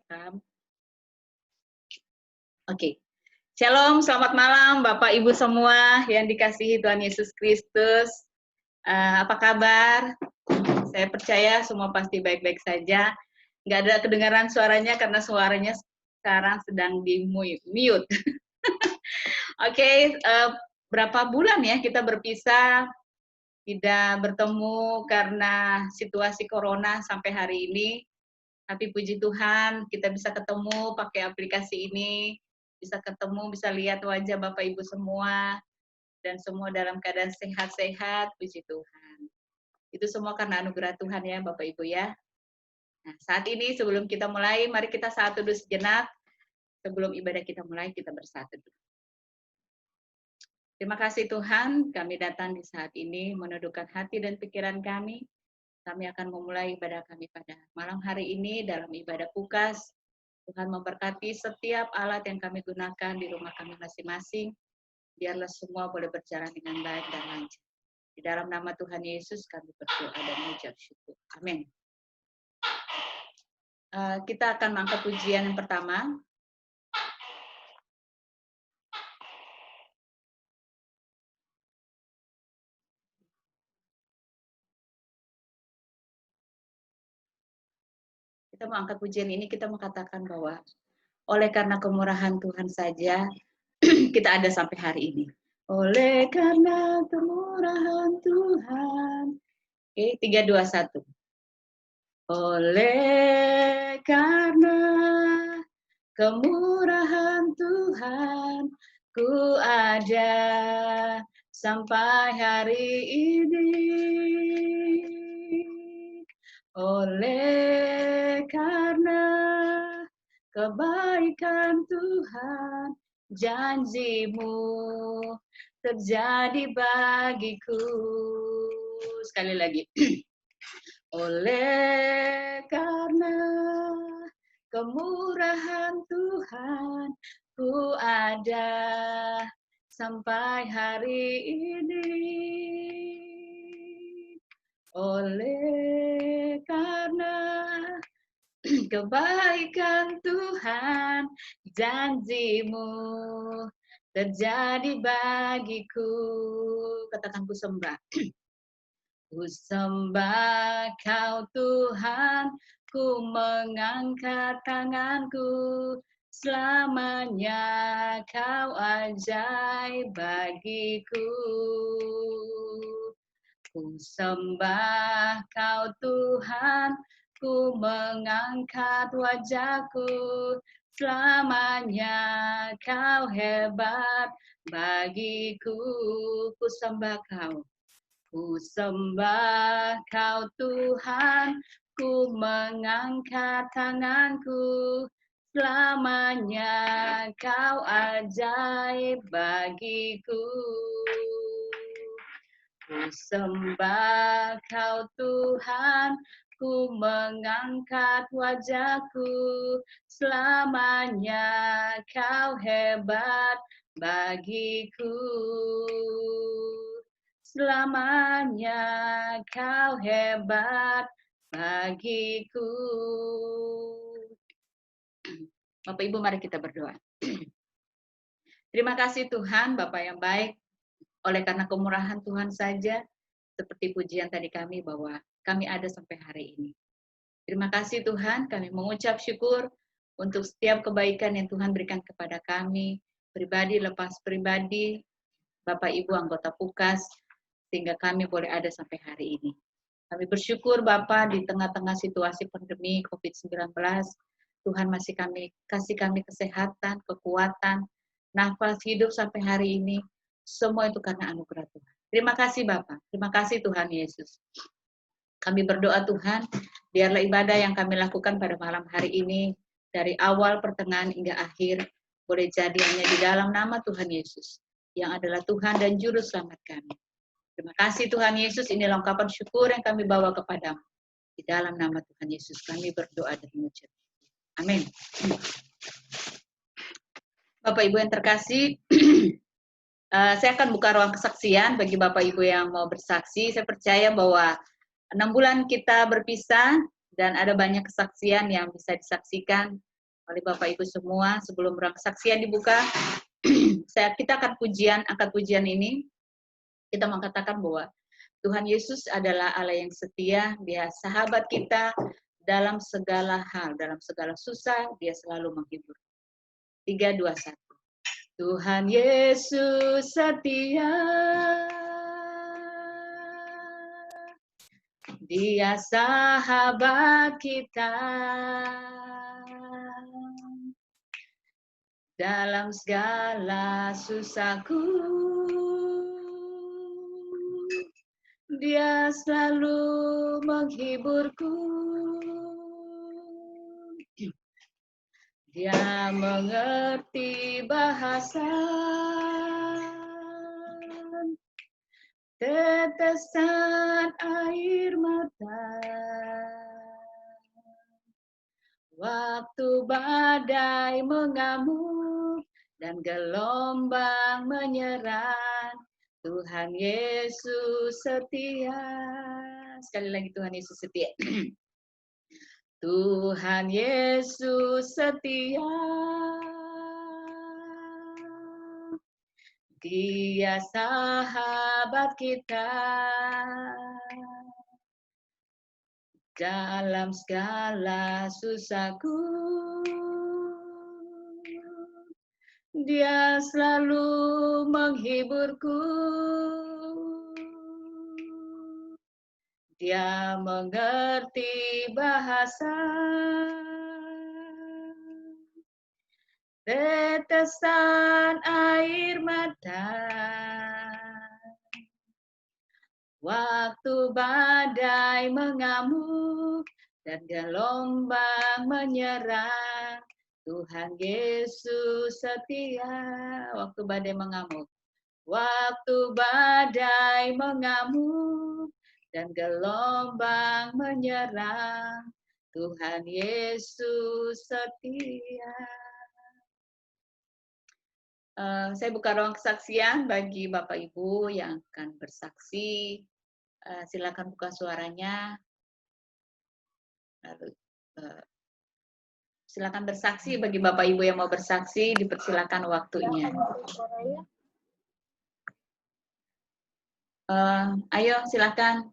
rekam. Oke. Shalom, selamat malam Bapak Ibu semua yang dikasihi Tuhan Yesus Kristus. Apa kabar? Saya percaya semua pasti baik-baik saja. Nggak ada kedengaran suaranya karena suaranya sekarang sedang di mute. Oke, berapa bulan ya kita berpisah, tidak bertemu karena situasi corona sampai hari ini. Tapi puji Tuhan kita bisa ketemu pakai aplikasi ini, bisa ketemu, bisa lihat wajah Bapak Ibu semua, dan semua dalam keadaan sehat-sehat, puji Tuhan. Itu semua karena anugerah Tuhan ya Bapak Ibu ya. Nah, saat ini sebelum kita mulai, mari kita satu dulu sejenak. Sebelum ibadah kita mulai, kita bersatu dulu. Terima kasih Tuhan, kami datang di saat ini menundukkan hati dan pikiran kami. Kami akan memulai ibadah kami pada malam hari ini dalam ibadah pukas. Tuhan memberkati setiap alat yang kami gunakan di rumah kami masing-masing. Biarlah semua boleh berjalan dengan baik dan lancar. Di dalam nama Tuhan Yesus kami berdoa dan mengucap syukur. Amin. Kita akan mengangkat pujian yang pertama. Kita mengangkat pujian ini, kita mengatakan bahwa oleh karena kemurahan Tuhan saja, kita ada sampai hari ini. Oleh karena kemurahan Tuhan. Oke, 3, 2, 1. Oleh karena kemurahan Tuhan, ku ada sampai hari ini. Oleh karena kebaikan Tuhan, janjimu terjadi bagiku. Sekali lagi. Oleh karena kemurahan Tuhan, ku ada sampai hari ini. Oleh karena kebaikan Tuhan, janjimu terjadi bagiku. Katakan ku sembah. Ku sembah kau Tuhan, ku mengangkat tanganku, selamanya kau ajaib bagiku. Ku sembah kau Tuhan, ku mengangkat wajahku, selamanya kau hebat bagiku. Ku sembah kau. Ku sembah kau Tuhan, ku mengangkat tanganku, selamanya kau ajaib bagiku. Ku sembah kau Tuhan, ku mengangkat wajahku, selamanya kau hebat bagiku. Selamanya kau hebat bagiku. Bapak Ibu, mari kita berdoa. Terima kasih Tuhan, Bapak yang baik. Oleh karena kemurahan Tuhan saja, seperti pujian tadi kami bahwa kami ada sampai hari ini. Terima kasih Tuhan, kami mengucap syukur untuk setiap kebaikan yang Tuhan berikan kepada kami, pribadi lepas pribadi, Bapak Ibu anggota PUKAS, sehingga kami boleh ada sampai hari ini. Kami bersyukur Bapak di tengah-tengah situasi pandemi COVID-19, Tuhan masih kasih kami kesehatan, kekuatan, nafas hidup sampai hari ini, semua itu karena anugerah Tuhan. Terima kasih Bapak, terima kasih Tuhan Yesus. Kami berdoa Tuhan, biarlah ibadah yang kami lakukan pada malam hari ini, dari awal, pertengahan, hingga akhir, boleh jadi hanya di dalam nama Tuhan Yesus, yang adalah Tuhan dan Juru Selamat kami. Terima kasih Tuhan Yesus, ini lengkapan syukur yang kami bawa kepadamu. Di dalam nama Tuhan Yesus kami berdoa dan mengucap. Amin. Bapak Ibu yang terkasih, saya akan buka ruang kesaksian bagi Bapak Ibu yang mau bersaksi. Saya percaya bahwa 6 bulan kita berpisah dan ada banyak kesaksian yang bisa disaksikan oleh Bapak Ibu semua. Sebelum kesaksian dibuka, kita akan angkat pujian ini. Kita mengatakan bahwa Tuhan Yesus adalah Allah yang setia, Dia sahabat kita dalam segala hal, dalam segala susah, Dia selalu menghibur. 3, 2, 1. Tuhan Yesus setia, Dia sahabat kita dalam segala susahku. Dia selalu menghiburku. Dia mengerti bahasa tetesan air mata. Waktu badai mengamuk dan gelombang menyerang, Tuhan Yesus setia. Sekali lagi, Tuhan Yesus setia. Tuhan Yesus setia, Dia sahabat kita dalam segala susahku. Dia selalu menghiburku. Dia mengerti bahasa tetesan air mata. Waktu badai mengamuk dan gelombang menyerang, Tuhan Yesus setia. Waktu badai mengamuk. Waktu badai mengamuk dan gelombang menyerang, Tuhan Yesus setia. Saya buka ruang kesaksian bagi Bapak Ibu yang akan bersaksi. Silakan buka suaranya. Lalu, silakan bersaksi bagi Bapak Ibu yang mau bersaksi, dipersilakan waktunya. Ayo silakan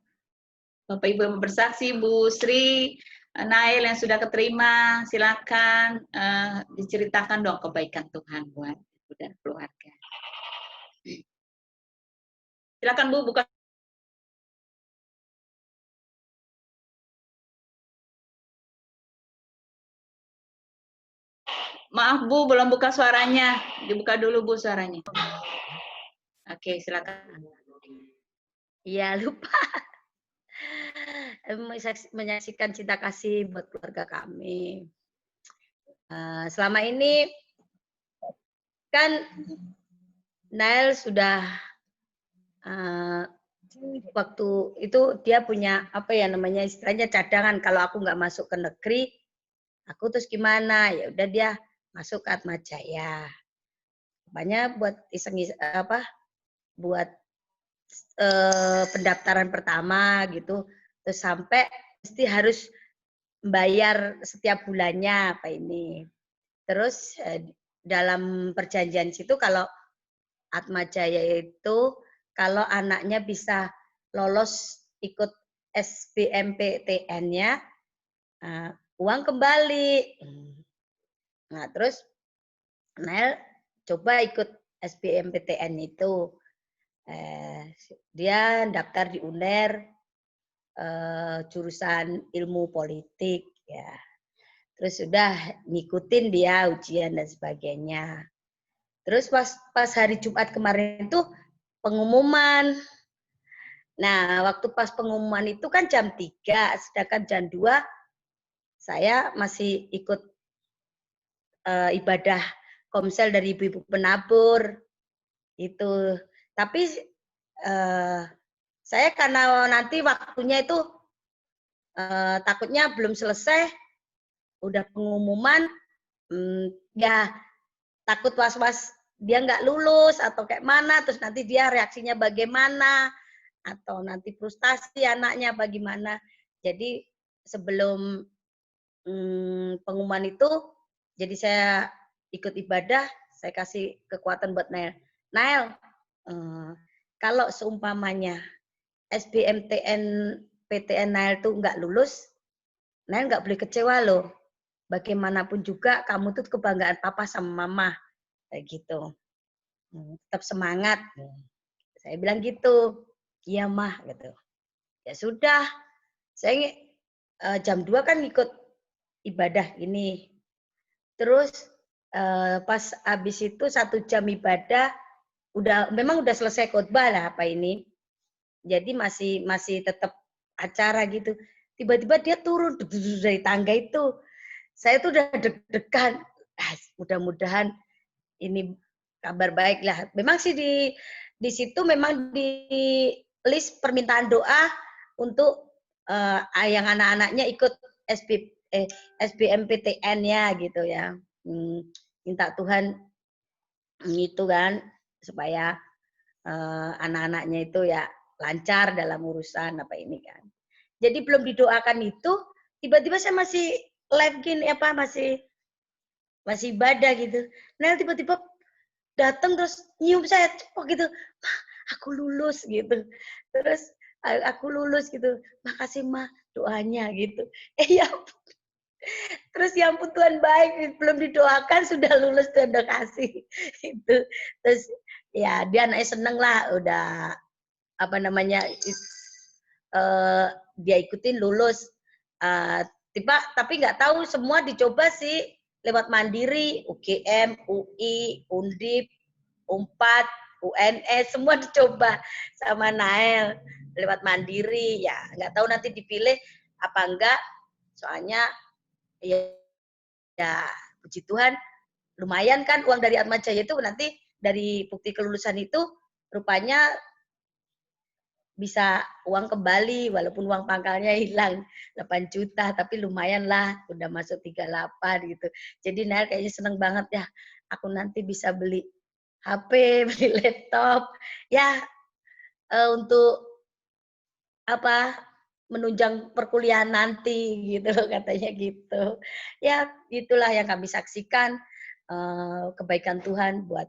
Bapak Ibu yang mau bersaksi. Bu Sri, Nail yang sudah keterima, silakan diceritakan dong kebaikan Tuhan buat ibu dan keluarga. Silakan Bu, buka. Maaf Bu, belum buka suaranya. Dibuka dulu Bu suaranya. Oke, silakan. Iya, lupa. Menyaksikan cinta kasih buat keluarga kami. Selama ini kan Nail sudah waktu itu dia punya apa ya namanya istilahnya cadangan, kalau aku nggak masuk ke negeri, aku terus gimana? Ya udah dia masuk ke Atmajaya. Banyak buat buat pendaftaran pertama gitu, terus sampai mesti harus bayar setiap bulannya apa ini. Terus dalam perjanjian situ kalau Atmajaya itu kalau anaknya bisa lolos ikut SBMPTN-nya, uang kembali. Nah terus Nel coba ikut SBMPTN itu. Dia daftar di UNER jurusan ilmu politik ya. Terus sudah ngikutin dia ujian dan sebagainya. Terus pas hari Jumat kemarin itu pengumuman. Nah, waktu pas pengumuman itu kan jam 3, sedangkan jam 2 saya masih ikut ibadah komsel dari ibu-ibu penabur. Itu. Tapi saya karena nanti waktunya itu takutnya belum selesai, udah pengumuman, ya takut was-was dia nggak lulus atau kayak mana, terus nanti dia reaksinya bagaimana, atau nanti frustasi anaknya bagaimana. Jadi sebelum pengumuman itu Jadi saya ikut ibadah, saya kasih kekuatan buat Nail. Nail, kalau seumpamanya SBMTN PTN Nail tuh nggak lulus, Nail nggak boleh kecewa loh. Bagaimanapun juga kamu tuh kebanggaan papa sama mama, kayak gitu. Tetap semangat. Saya bilang gitu. Iya mah, gitu. Ya sudah, saya jam 2 kan ikut ibadah ini. Terus pas habis itu 1 jam ibadah, memang udah selesai khotbah lah apa ini. Jadi masih tetap acara gitu. Tiba-tiba dia turun dari tangga itu. Saya tuh udah deg-degan. Mudah-mudahan ini kabar baik lah. Memang sih di situ memang di list permintaan doa untuk yang anak-anaknya ikut SBMPTN-nya gitu ya. Minta Tuhan itu kan supaya anak-anaknya itu ya lancar dalam urusan apa ini kan. Jadi belum didoakan itu, tiba-tiba saya masih live gini masih ibadah gitu. Nah tiba-tiba datang terus nyium saya cepok gitu, aku lulus gitu. Terus aku lulus gitu, makasih mah doanya gitu. Ya terus ya ampun Tuhan baik, belum didoakan sudah lulus Tuhan udah kasih. Itu terus ya dia anaknya seneng lah udah apa namanya dia ikutin lulus. Tapi nggak tahu semua dicoba sih lewat mandiri, UGM, UI, Undip, Unpad, UNS semua dicoba sama Nael lewat mandiri ya nggak tahu nanti dipilih apa enggak soalnya ya puji Tuhan lumayan kan uang dari Atma Jaya itu nanti dari bukti kelulusan itu rupanya bisa uang kembali walaupun uang pangkalnya hilang 8 juta tapi lumayan lah udah masuk 38 gitu. Jadi Nail kayaknya seneng banget ya aku nanti bisa beli HP, beli laptop ya untuk apa menunjang perkuliahan nanti gitu katanya gitu. Ya itulah yang kami saksikan kebaikan Tuhan buat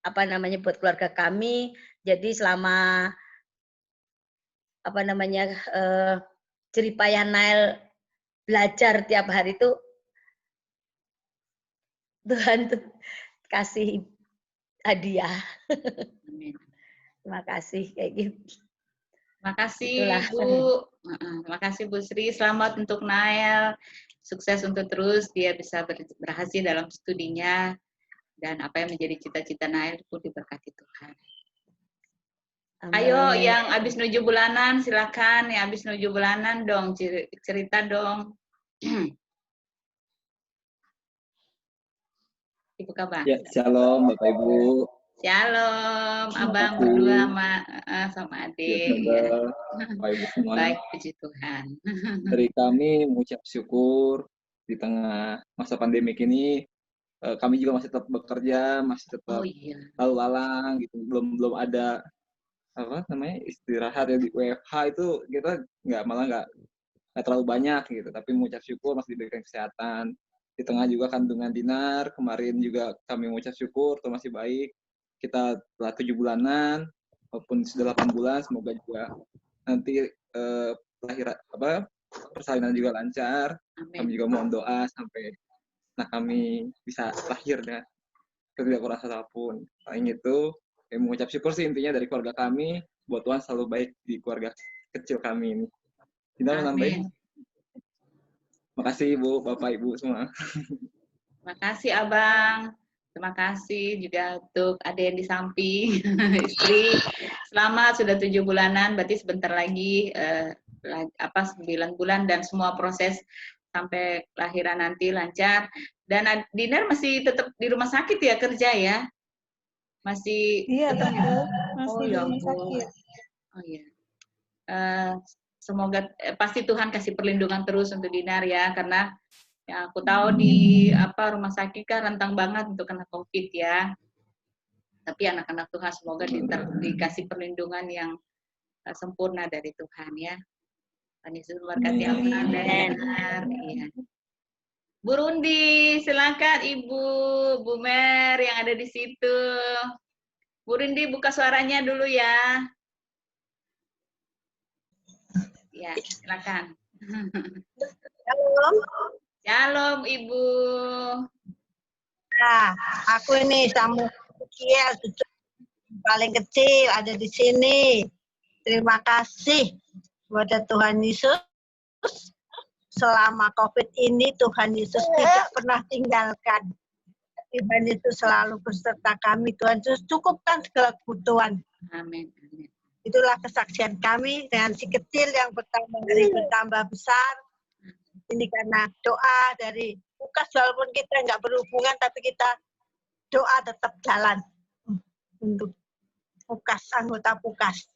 apa namanya buat keluarga kami. Jadi selama apa namanya jeripayah Nail belajar tiap hari itu Tuhan tuh kasih hadiah. Amin. Terima kasih kayak gitu. Terima kasih Itulah. Bu. Terima kasih Bu Sri. Selamat untuk Nael. Sukses untuk terus dia bisa berhasil dalam studinya dan apa yang menjadi cita-cita Nael pun diberkati Tuhan. Amin. Ayo yang habis nuju bulanan silakan yang habis nuju bulanan dong cerita dong. Ibu kabar. Ya, shalom Bapak Ibu. Shalom, Abang berdua sama Ya, adik. semoga Bapak Ibu semua. Baik, puji Tuhan. Dari kami mengucap syukur di tengah masa pandemik ini, kami juga masih tetap bekerja, masih tetap lalu lalang gitu. Belum ada apa namanya istirahat ya di WFH itu kita malah nggak terlalu banyak gitu. Tapi mengucap syukur masih diberikan kesehatan. Di tengah juga kandungan Dinar, kemarin juga kami mengucap syukur, masih baik. Kita telah 7 bulanan, walaupun sudah 8 bulan, semoga juga nanti persalinan juga lancar. Amin. Kami juga mohon doa sampai kami bisa lahir dengan tidak kurang apapun. Selain itu, kami mengucap syukur sih intinya dari keluarga kami, buat Tuhan selalu baik di keluarga kecil kami ini. Tidak menambahin. Terima kasih Ibu, Bapak, Ibu semua. Terima kasih Abang. Terima kasih juga untuk adik yang di samping, istri. Selamat sudah 7 bulanan, berarti sebentar lagi 9 bulan dan semua proses sampai kelahiran nanti lancar. Dan Dinar masih tetap di rumah sakit ya kerja ya? Masih iya, tetap masih di rumah sakit. Oh iya. Semoga pasti Tuhan kasih perlindungan terus untuk Dinar ya, karena ya, aku tahu di rumah sakit kan rentang banget untuk kena COVID ya. Tapi anak-anak Tuhan semoga dikasih perlindungan yang sempurna dari Tuhan ya. Tuhan Yesus memberkati Abang dan Dinar. Iya. Bu Rundi, silakan Ibu, Bu Mer yang ada di situ. Bu Rundi buka suaranya dulu ya. Ya, silakan. Shalom. Shalom Ibu. Nah, aku ini tamu kecil, paling kecil ada di sini. Terima kasih kepada Tuhan Yesus. Selama COVID ini Tuhan Yesus tidak pernah tinggalkan. Tuhan Yesus selalu beserta kami. Tuhan Yesus cukupkan segala kebutuhan. Amin. Itulah kesaksian kami dengan si kecil yang bertambah besar. Ini karena doa dari Pukas, walaupun kita nggak berhubungan, tapi kita doa tetap jalan untuk Pukas, anggota Pukas.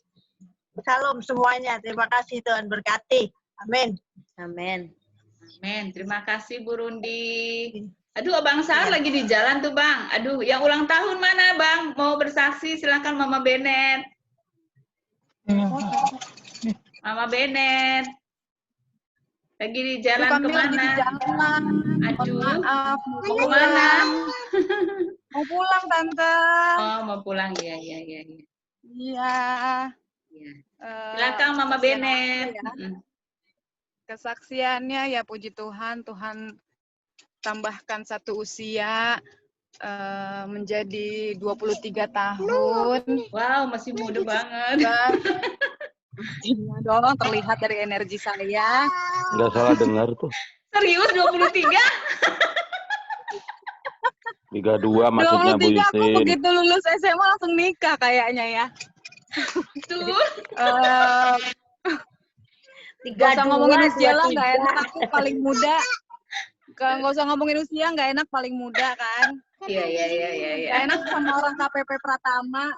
Salam semuanya. Terima kasih, Tuhan berkati. Amin. Amin. Amin. Terima kasih Bu Rundi. Aduh, Abang Sar lagi di jalan tuh Bang. Aduh, yang ulang tahun mana Bang? Mau bersaksi silakan Mama Benet. Mama Benet. Lagi di jalan kemana? Lagi di jalan. Aduh. Maaf, mau kemana? Mau pulang Tante. Oh, mau pulang ya. Iya. Silakan Mama Benet. Kesaksiannya ya puji Tuhan, Tuhan tambahkan satu usia menjadi 23 tahun. Wow, masih muda banget. Iya dong, terlihat dari energi saya. Nggak salah dengar tuh. Serius 23? 32 maksudnya Bu 23 aku Yusin. begitu lulus SMA langsung nikah kayaknya ya. Tuh. Gak usah ngomongin usia lah, gak enak aku paling muda. Gak usah ngomongin usia, gak enak paling muda kan. Iya. Gak enak sama orang KPP Pratama.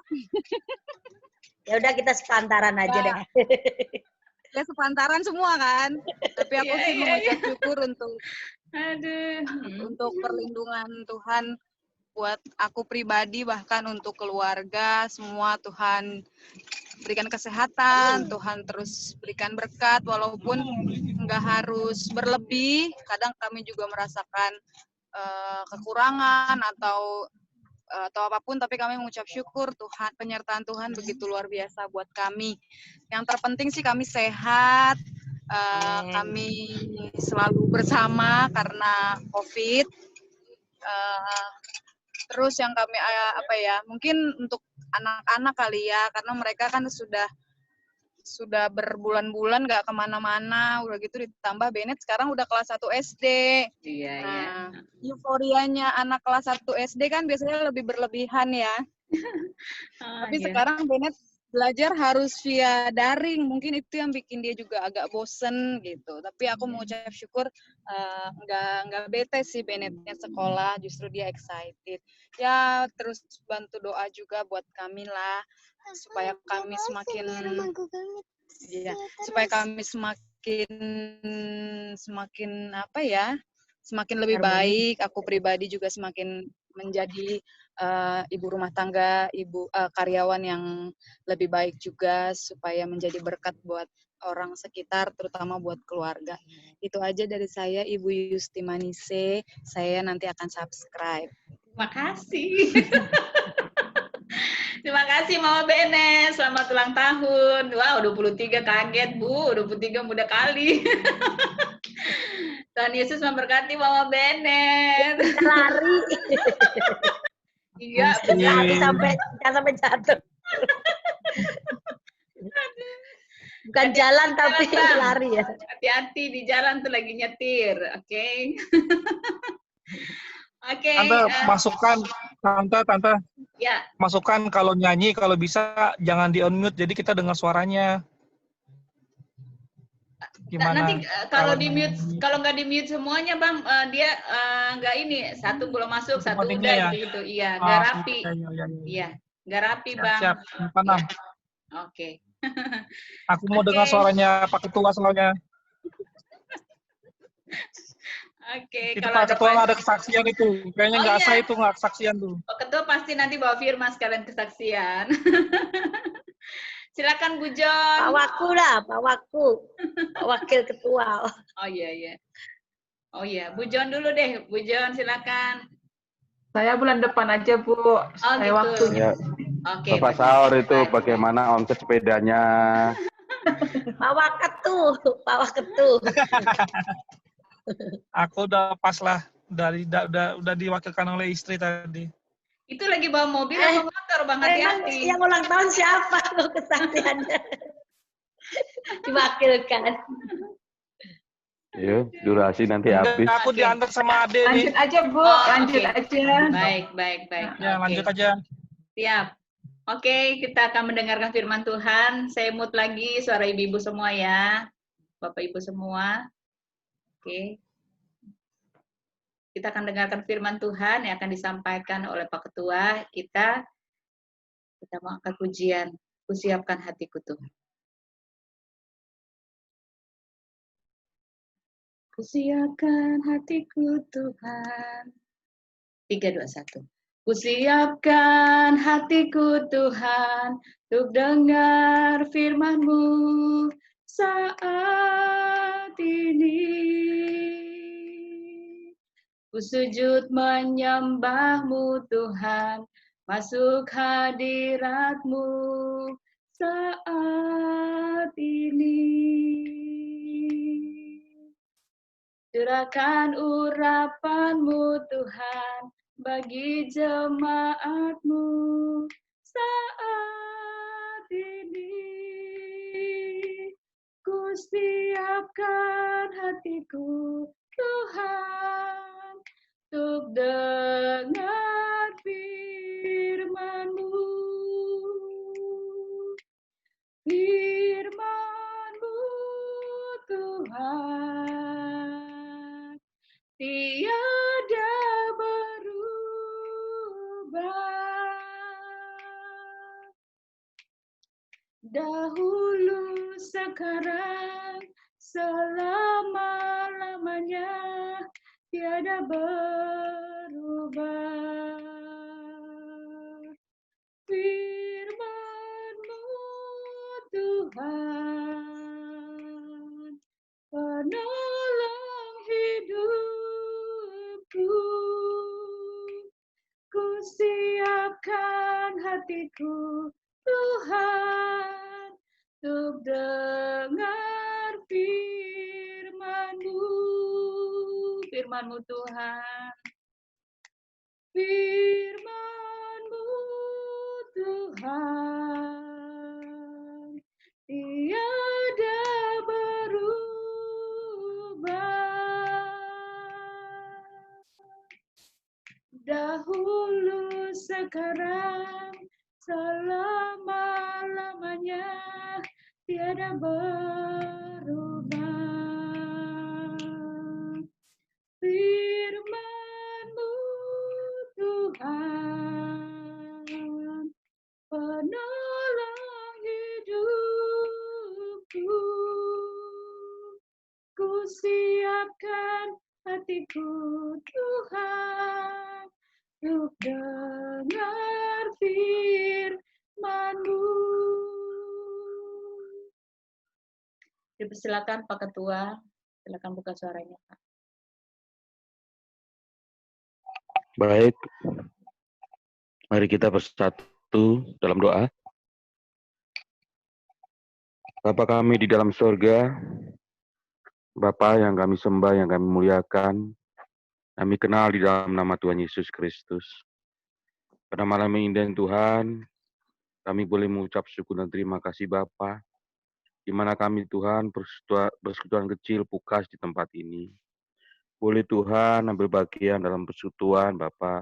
Ya udah kita sepantaran aja deh. Ya sepantaran semua kan. Tapi aku sih mengucap syukur untuk perlindungan Tuhan buat aku pribadi, bahkan untuk keluarga semua. Tuhan berikan kesehatan, Tuhan terus berikan berkat, walaupun nggak harus berlebih. Kadang kami juga merasakan kekurangan atau apapun, tapi kami mengucap syukur Tuhan, penyertaan Tuhan begitu luar biasa buat kami. Yang terpenting sih kami sehat, kami selalu bersama karena COVID. Terus yang kami mungkin untuk anak-anak kali ya, karena mereka kan sudah berbulan-bulan nggak kemana-mana, udah gitu ditambah Benet sekarang udah kelas 1 SD. Iya. Euforianya anak kelas 1 SD kan biasanya lebih berlebihan ya. Tapi sekarang Benet belajar harus via daring, mungkin itu yang bikin dia juga agak bosen gitu. Tapi aku mengucap syukur nggak bete sih Benetnya sekolah, justru dia excited. Ya terus bantu doa juga buat kami lah, supaya kami semakin semakin lebih baik. Aku pribadi juga semakin menjadi ibu rumah tangga, ibu karyawan yang lebih baik juga, supaya menjadi berkat buat orang sekitar, terutama buat keluarga. Itu aja dari saya, Ibu Yustimanise. Saya nanti akan subscribe. Terima kasih. Terima kasih Mama Benet. Selamat ulang tahun. Wow, 23 kaget Bu. 23 muda kali. Tuhan Yesus memberkati Mama Benet. Lari. Iya, sampai jatuh. Bukan jalan tapi lari ya. Hati-hati di jalan tuh lagi nyetir, oke? Oke. Tante, masukkan, Tante. Ya. Masukkan kalau nyanyi, kalau bisa jangan di-unmute, jadi kita dengar suaranya. Gimana? Nanti kalau di-mute, kalau nggak di-mute semuanya, Bang, dia nggak ini, satu belum masuk, satu udah ya? gitu. Iya, nggak rapi. Iya, nggak rapi, Bang. Siap. Ya. Oke. Aku mau dengar suaranya Pak Ketua soalnya. Oke. Itu Kalau Pak Ketua nggak ada kesaksian itu. Kayaknya nggak sah itu, nggak kesaksian tuh. Pak Ketua pasti nanti bawa firman sekalian kesaksian. Silakan Bu Jon. Pak Wakil Ketua. Oh iya. Oh iya, Bu Jon dulu deh. Bu Jon silakan. Saya bulan depan aja, Bu. Saya gitu. waktunya. Ya, Oke, Bapak baik. Saur itu Baik, bagaimana omset sepedanya? Pawak ketu. Aku udah pas lah, udah diwakilkan oleh istri tadi. Itu lagi bawa mobil apa motor, Bang? Emang Hati-hati. yang ulang tahun siapa kok kesaksiannya? Diwakilkan. Iya, durasi nanti habis. Aku diantar sama Ade nih. Lanjut aja, Bu. Lanjut aja. Baik. Ya, lanjut aja. Siap. Oke, kita akan mendengarkan firman Tuhan. Saya mute lagi suara ibu-ibu semua ya. Bapak Ibu semua. Oke. Kita akan dengarkan firman Tuhan yang akan disampaikan oleh Pak Ketua kita. Kita mau angkat pujian. Kusiapkan hatiku Tuhan. Kusiapkan hatiku Tuhan. 3, 2, 1. Kusiapkan hatiku Tuhan untuk dengar firman-Mu saat ini. Ku sujud menyembah-Mu Tuhan, masuk hadirat-Mu saat ini. Curahkan urapan-Mu Tuhan bagi jemaat-Mu saat ini. Ku siapkan hatiku Tuhan untuk dengar firman-Mu. Firman-Mu Tuhan tiada berubah. Dahulu, sekarang, selama-lamanya tiada berubah. Firman-Mu Tuhan, penolong hidupku. Ku siapkan hatiku Tuhan untuk dengar firman-Mu. Firman-Mu Tuhan. Firman-Mu Tuhan tiada berubah. Dahulu, sekarang, selama-lamanya tiada berubah. Firman-Mu Tuhan, penolong hidupku. Ku siapkan hatiku Tuhan untuk dengar firman-Mu. Dipersilakan Pak Ketua, silakan buka suaranya Pak. Baik, mari kita bersatu dalam doa. Bapa kami di dalam surga, Bapa yang kami sembah, yang kami muliakan, kami kenal di dalam nama Tuhan Yesus Kristus. Pada malam ini dan Tuhan, kami boleh mengucap syukur dan terima kasih Bapa, di mana kami Tuhan persekutuan kecil Pukas di tempat ini. Boleh Tuhan ambil bagian dalam persekutuan Bapa,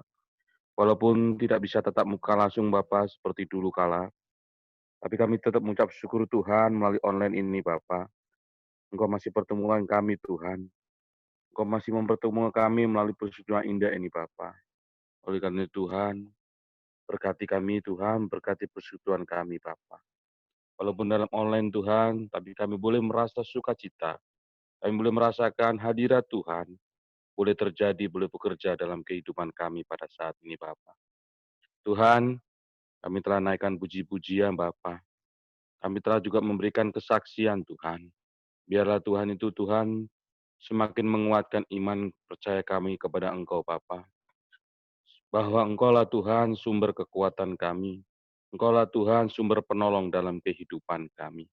walaupun tidak bisa tatap muka langsung Bapa seperti dulu kala, tapi kami tetap mengucap syukur Tuhan melalui online ini Bapa. Engkau masih pertemuan kami Tuhan. Engkau masih mempertemukan kami melalui persekutuan indah ini Bapa. Oleh karena Tuhan, berkati kami Tuhan, berkati persekutuan kami Bapa. Walaupun dalam online Tuhan, tapi kami boleh merasa sukacita. Kami boleh merasakan hadirat Tuhan. Boleh terjadi, boleh bekerja dalam kehidupan kami pada saat ini Bapa. Tuhan, kami telah naikkan puji-pujian Bapa. Kami telah juga memberikan kesaksian Tuhan. Biarlah Tuhan itu Tuhan semakin menguatkan iman percaya kami kepada Engkau Bapa. Bahwa Engkaulah Tuhan sumber kekuatan kami. Engkaulah Tuhan sumber penolong dalam kehidupan kami.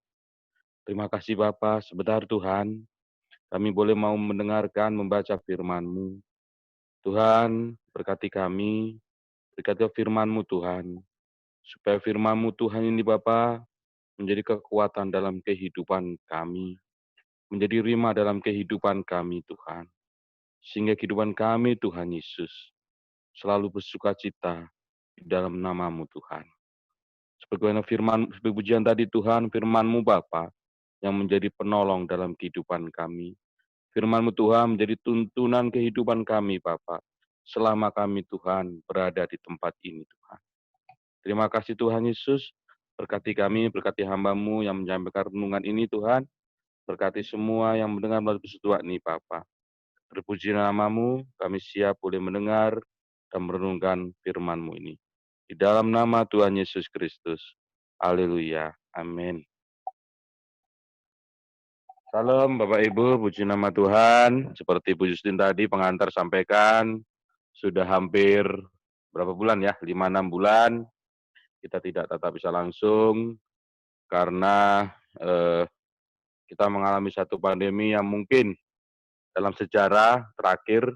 Terima kasih Bapa, sebentar Tuhan, kami boleh mau mendengarkan, membaca firman-Mu. Tuhan, berkati kami, berkati firman-Mu Tuhan, supaya firman-Mu Tuhan ini Bapa menjadi kekuatan dalam kehidupan kami, menjadi rima dalam kehidupan kami Tuhan. Sehingga kehidupan kami Tuhan Yesus selalu bersuka cita di dalam nama-Mu Tuhan. Sebagaimana firman, sebagai pujian tadi Tuhan, firman-Mu Bapa yang menjadi penolong dalam kehidupan kami. Firman-Mu Tuhan menjadi tuntunan kehidupan kami Bapa, selama kami Tuhan berada di tempat ini Tuhan. Terima kasih Tuhan Yesus, berkati kami, berkati hamba-Mu yang menyampaikan renungan ini Tuhan, berkati semua yang mendengar melalui persekutuan ini Bapa. Terpuji nama-Mu, kami siap boleh mendengar dan merenungkan firman-Mu ini. Di dalam nama Tuhan Yesus Kristus. Haleluya. Amin. Salam Bapak Ibu, puji nama Tuhan. Seperti Bu Justin tadi pengantar sampaikan, sudah hampir berapa bulan ya? 5-6 bulan. Kita tidak tatap bisa langsung karena kita mengalami satu pandemi yang mungkin dalam sejarah terakhir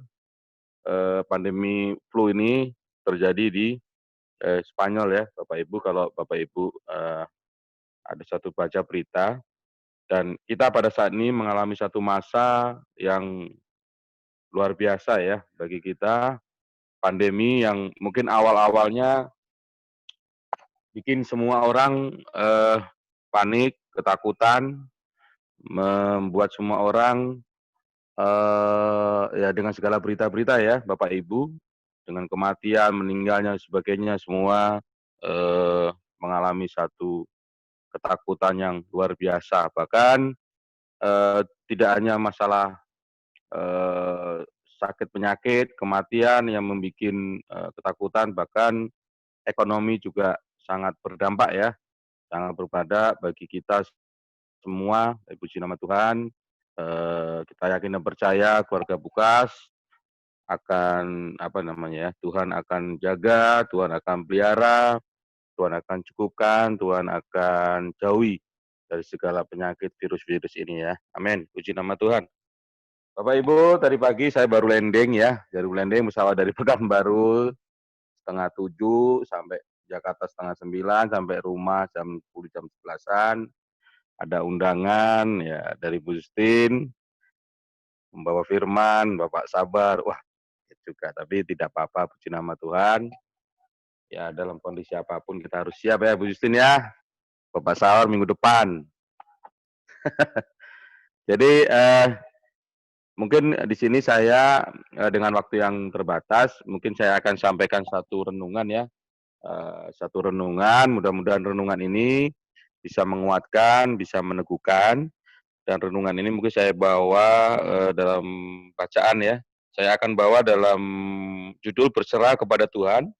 pandemi flu ini terjadi di Spanyol ya, Bapak Ibu. Kalau Bapak Ibu ada satu baca berita, dan kita pada saat ini mengalami satu masa yang luar biasa ya bagi kita, pandemi yang mungkin awal-awalnya bikin semua orang panik, ketakutan, membuat semua orang ya dengan segala berita-berita ya Bapak Ibu, dengan kematian, meninggalnya, sebagainya, semua mengalami satu ketakutan yang luar biasa. Bahkan tidak hanya masalah sakit penyakit, kematian yang membuat ketakutan, bahkan ekonomi juga sangat berdampak ya, sangat berbeda bagi kita semua. Puji nama Tuhan, kita yakin dan percaya keluarga Bukas akan Tuhan akan jaga, Tuhan akan pelihara, Tuhan akan cukupkan, Tuhan akan jauhi dari segala penyakit virus-virus ini ya. Amin. Puji nama Tuhan. Bapak Ibu, tadi pagi saya baru landing ya, pesawat dari Pekanbaru 6:30 sampai Jakarta 8:30, sampai rumah jam 10, jam 11-an. Ada undangan ya dari Bu Justin, membawa firman, Bapak Sabar, wah juga, tapi tidak apa-apa, puji nama Tuhan. Ya dalam kondisi apapun kita harus siap ya Bu Justin ya, Bapak Sabar minggu depan. Jadi mungkin di sini saya dengan waktu yang terbatas, mungkin saya akan sampaikan satu renungan ya. Satu renungan, mudah-mudahan renungan ini bisa menguatkan, bisa meneguhkan. Dan renungan ini mungkin saya bawa dalam bacaan ya. Saya akan bawa dalam judul berserah kepada Tuhan.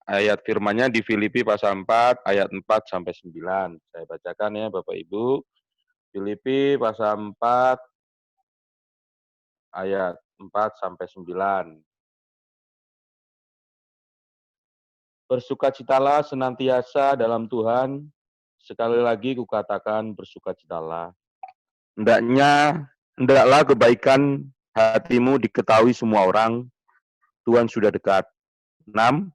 Ayat firman-Nya di Filipi pasal 4 ayat 4-9. Saya bacakan ya Bapak Ibu. Filipi pasal 4 ayat 4-9. Bersukacitalah senantiasa dalam Tuhan. Sekali lagi kukatakan bersukacitalah. Hendaklah kebaikan hatimu diketahui semua orang. Tuhan sudah dekat. 6.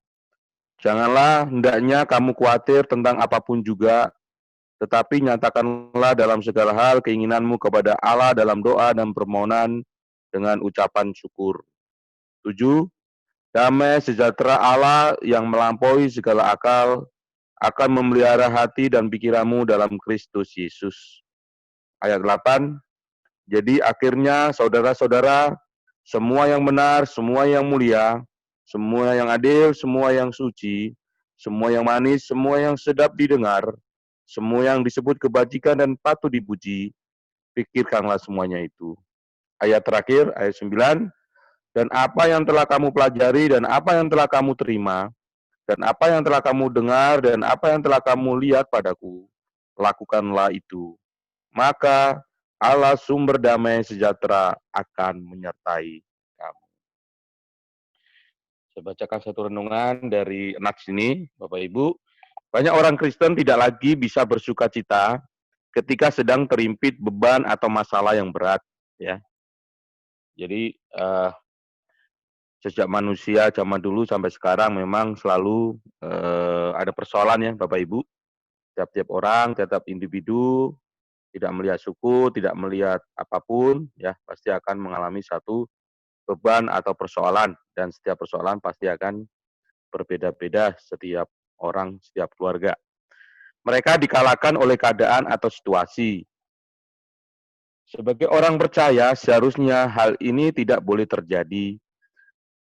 Janganlah hendaknya kamu khawatir tentang apapun juga, tetapi nyatakanlah dalam segala hal keinginanmu kepada Allah dalam doa dan permohonan dengan ucapan syukur. 7. Damai sejahtera Allah yang melampaui segala akal akan memelihara hati dan pikiranmu dalam Kristus Yesus. Ayat 8. Jadi akhirnya saudara-saudara, semua yang benar, semua yang mulia, semua yang adil, semua yang suci, semua yang manis, semua yang sedap didengar, semua yang disebut kebajikan dan patut dipuji, pikirkanlah semuanya itu. Ayat terakhir, ayat 9. Dan apa yang telah kamu pelajari, dan apa yang telah kamu terima, dan apa yang telah kamu dengar, dan apa yang telah kamu lihat padaku, lakukanlah itu. Maka Allah sumber damai sejahtera akan menyertai kamu. Saya bacakan satu renungan dari Nats ini, Bapak Ibu. Banyak orang Kristen tidak lagi bisa bersuka cita ketika sedang terimpit beban atau masalah yang berat, ya. Jadi sejak manusia zaman dulu sampai sekarang memang selalu ada persoalan ya, Bapak Ibu. Tiap-tiap orang, tiap individu tidak melihat suku, tidak melihat apapun, ya pasti akan mengalami satu beban atau persoalan, dan setiap persoalan pasti akan berbeda-beda setiap orang, setiap keluarga. Mereka dikalahkan oleh keadaan atau situasi. Sebagai orang percaya, seharusnya hal ini tidak boleh terjadi.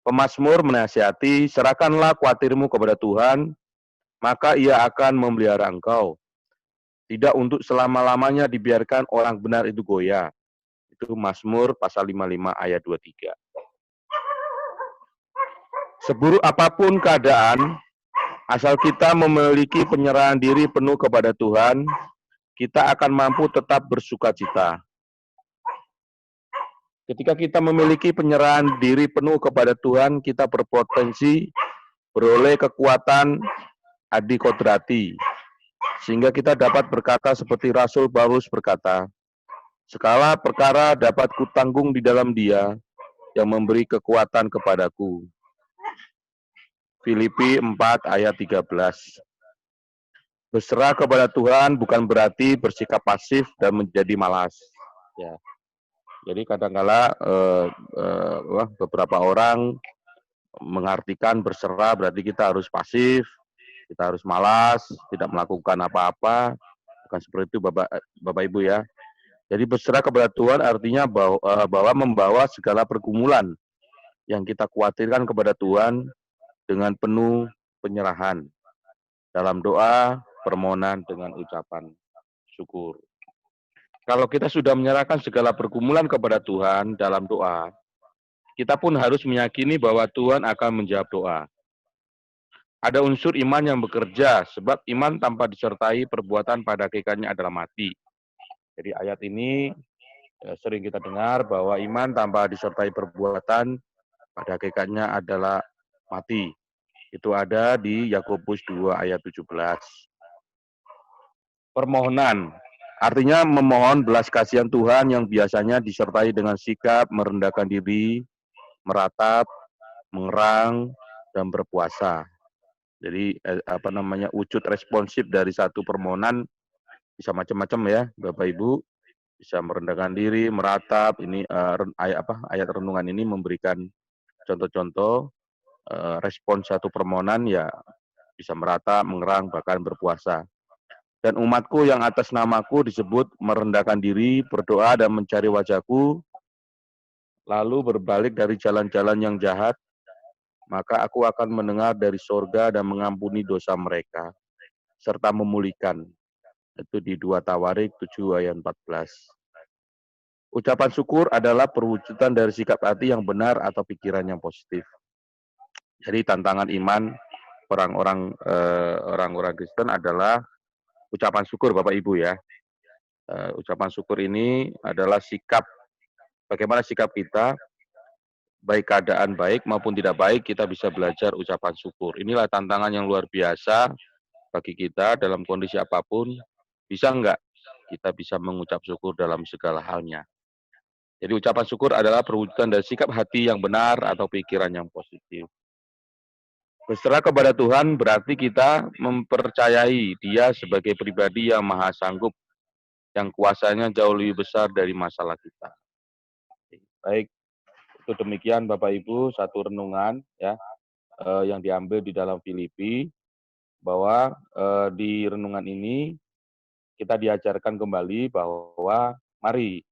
Pemazmur menasihati, serahkanlah khawatirmu kepada Tuhan, maka Ia akan memelihara engkau. Tidak untuk selama-lamanya dibiarkan orang benar itu goyah. Itu Mazmur pasal 55 ayat 23. Seburuk apapun keadaan, asal kita memiliki penyerahan diri penuh kepada Tuhan, kita akan mampu tetap bersuka cita. Ketika kita memiliki penyerahan diri penuh kepada Tuhan, kita berpotensi beroleh kekuatan adikodrati, sehingga kita dapat berkata seperti Rasul Paulus berkata, segala perkara dapat kutanggung di dalam Dia yang memberi kekuatan kepadaku. Filipi 4 ayat 13. Berserah kepada Tuhan bukan berarti bersikap pasif dan menjadi malas. Ya. Jadi kadang-kala beberapa orang mengartikan berserah berarti kita harus pasif, kita harus malas, tidak melakukan apa-apa. Bukan seperti itu Bapak Ibu ya. Jadi berserah kepada Tuhan artinya bahwa membawa segala pergumulan yang kita khawatirkan kepada Tuhan dengan penuh penyerahan dalam doa, permohonan dengan ucapan syukur. Kalau kita sudah menyerahkan segala pergumulan kepada Tuhan dalam doa, kita pun harus meyakini bahwa Tuhan akan menjawab doa. Ada unsur iman yang bekerja, sebab iman tanpa disertai perbuatan pada hakikatnya adalah mati. Jadi ayat ini sering kita dengar bahwa iman tanpa disertai perbuatan pada hakikatnya adalah mati. Itu ada di Yakobus 2 ayat 17. Permohonan, artinya memohon belas kasihan Tuhan yang biasanya disertai dengan sikap merendahkan diri, meratap, mengerang, dan berpuasa. Jadi wujud responsif dari satu permohonan bisa macam-macam ya, Bapak Ibu. Bisa merendahkan diri, meratap. Ini ayat renungan ini memberikan contoh-contoh respon satu permohonan ya bisa meratap, mengerang, bahkan berpuasa. Dan umatku yang atas namaku disebut merendahkan diri, berdoa dan mencari wajahku, lalu berbalik dari jalan-jalan yang jahat, maka aku akan mendengar dari sorga dan mengampuni dosa mereka, serta memulihkan. Itu di 2 Tawarik 7 ayat 14. Ucapan syukur adalah perwujudan dari sikap hati yang benar atau pikiran yang positif. Jadi tantangan iman orang-orang Kristen adalah ucapan syukur, Bapak Ibu ya. Ucapan syukur ini adalah sikap, bagaimana sikap kita, baik keadaan baik maupun tidak baik, kita bisa belajar ucapan syukur. Inilah tantangan yang luar biasa bagi kita dalam kondisi apapun. Bisa enggak kita bisa mengucap syukur dalam segala halnya. Jadi ucapan syukur adalah perwujudan dari sikap hati yang benar atau pikiran yang positif. Berserah kepada Tuhan berarti kita mempercayai Dia sebagai pribadi yang maha sanggup, yang kuasanya jauh lebih besar dari masalah kita. Baik, itu demikian Bapak Ibu satu renungan ya yang diambil di dalam Filipi, bahwa di renungan ini kita diajarkan kembali bahwa mari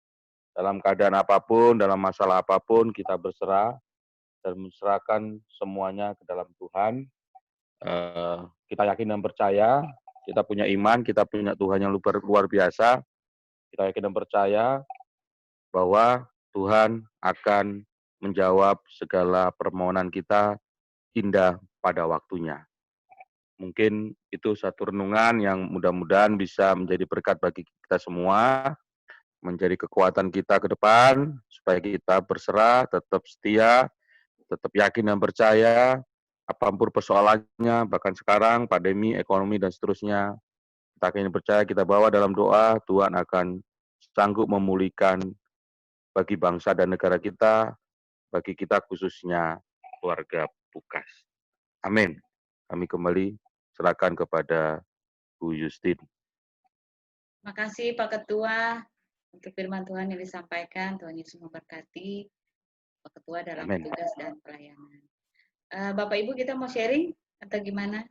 dalam keadaan apapun, dalam masalah apapun kita berserah dan menserahkan semuanya ke dalam Tuhan. Kita yakin dan percaya, kita punya iman, kita punya Tuhan yang luar biasa. Kita yakin dan percaya bahwa Tuhan akan menjawab segala permohonan kita indah pada waktunya. Mungkin itu satu renungan yang mudah-mudahan bisa menjadi berkat bagi kita semua. menjadi kekuatan kita ke depan, supaya kita berserah, tetap setia, tetap yakin dan percaya, apapun persoalannya, bahkan sekarang, pandemi, ekonomi, dan seterusnya, kita yakin dan percaya, kita bawa dalam doa, Tuhan akan sanggup memulihkan bagi bangsa dan negara kita, bagi kita khususnya keluarga Pukas. Amin. Kami kembali serahkan kepada Bu Justin. Terima kasih Pak Ketua untuk firman Tuhan yang disampaikan. Tuhan Yesus memberkati Pak Ketua dalam Amen. tugas dan pelayanan. Bapak Ibu kita mau sharing atau gimana?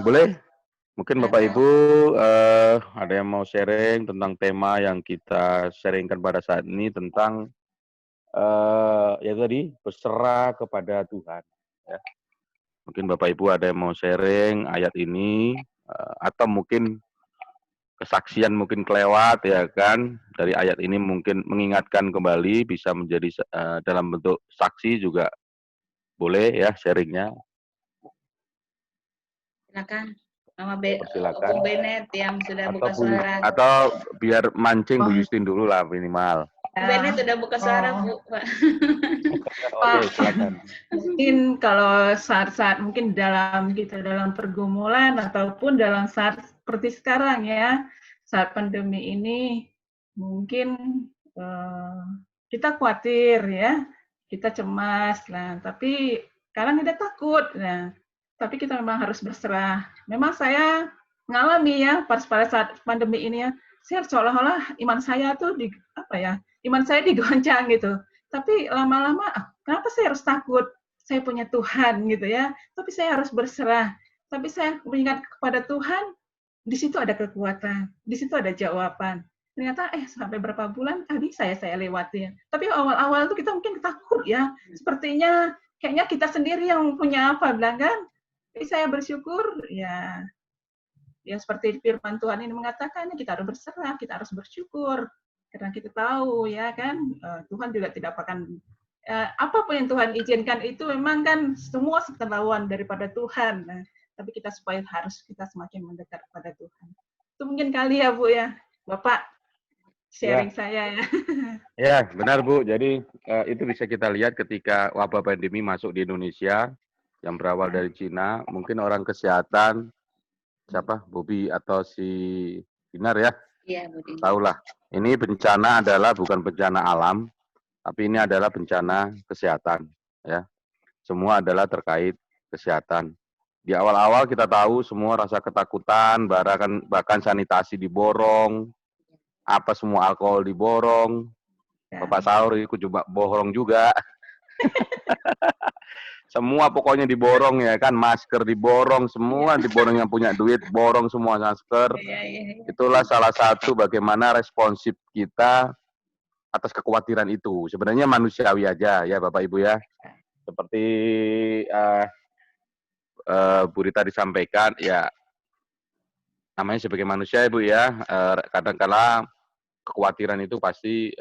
Boleh? Mungkin Bapak Ibu ada yang mau sharing tentang tema yang kita sharingkan pada saat ini tentang ya tadi berserah kepada Tuhan. Ya. Mungkin Bapak Ibu ada yang mau sharing ayat ini atau mungkin kesaksian mungkin kelewat ya kan dari ayat ini mungkin mengingatkan kembali bisa menjadi dalam bentuk saksi juga boleh ya sharingnya. Silakan. Mama Silakan. Bung Benet yang sudah buka Bu, suara. atau biar mancing Bu Justin dulu lah minimal. Bu Benet sudah buka suara Bu. Oke, silakan. Mungkin kalau saat-saat mungkin dalam pergumulan ataupun dalam saat seperti sekarang ya, saat pandemi ini mungkin kita khawatir ya, kita cemas lah, tapi kadang kita takut. Nah, tapi kita memang harus berserah. Memang saya mengalami ya pada saat pandemi ini ya, saya seolah-olah iman saya tuh iman saya digoncang gitu. Tapi lama-lama, kenapa saya harus takut? Saya punya Tuhan gitu ya. Tapi saya harus berserah. Tapi saya mengingat kepada Tuhan, di situ ada kekuatan, di situ ada jawaban. Ternyata sampai berapa bulan tadi saya lewatin. Tapi awal-awal tuh kita mungkin takut ya. Sepertinya kayaknya kita sendiri yang punya apa bilang kan. Tapi saya bersyukur ya seperti firman Tuhan ini mengatakan kita harus berserah, kita harus bersyukur karena kita tahu ya kan Tuhan juga tidak akan apapun yang Tuhan izinkan itu memang kan semua keterlaluan daripada Tuhan. Nah, tapi kita harus semakin mendekat kepada Tuhan. Itu mungkin kali ya Bu ya, Bapak sharing saya ya. Ya benar Bu. Jadi itu bisa kita lihat ketika wabah pandemi masuk di Indonesia. Yang berawal dari Cina, mungkin orang kesehatan, siapa, Bobi atau si Dinar ya? Iya, Bu Dinar. Tahulah, ini bencana adalah bukan bencana alam, tapi ini adalah bencana kesehatan. Ya, semua adalah terkait kesehatan. Di awal-awal kita tahu semua rasa ketakutan, bahkan sanitasi diborong, apa semua alkohol diborong, Bapak Sahur ikut coba borong juga. Semua pokoknya diborong ya kan, masker diborong, semua diborong yang punya duit, borong semua masker. Itulah salah satu bagaimana responsif kita atas kekhawatiran itu. Sebenarnya manusiawi aja ya Bapak Ibu ya. Seperti Bu Rita disampaikan, ya namanya sebagai manusia Ibu ya, kadang-kala kekhawatiran itu pasti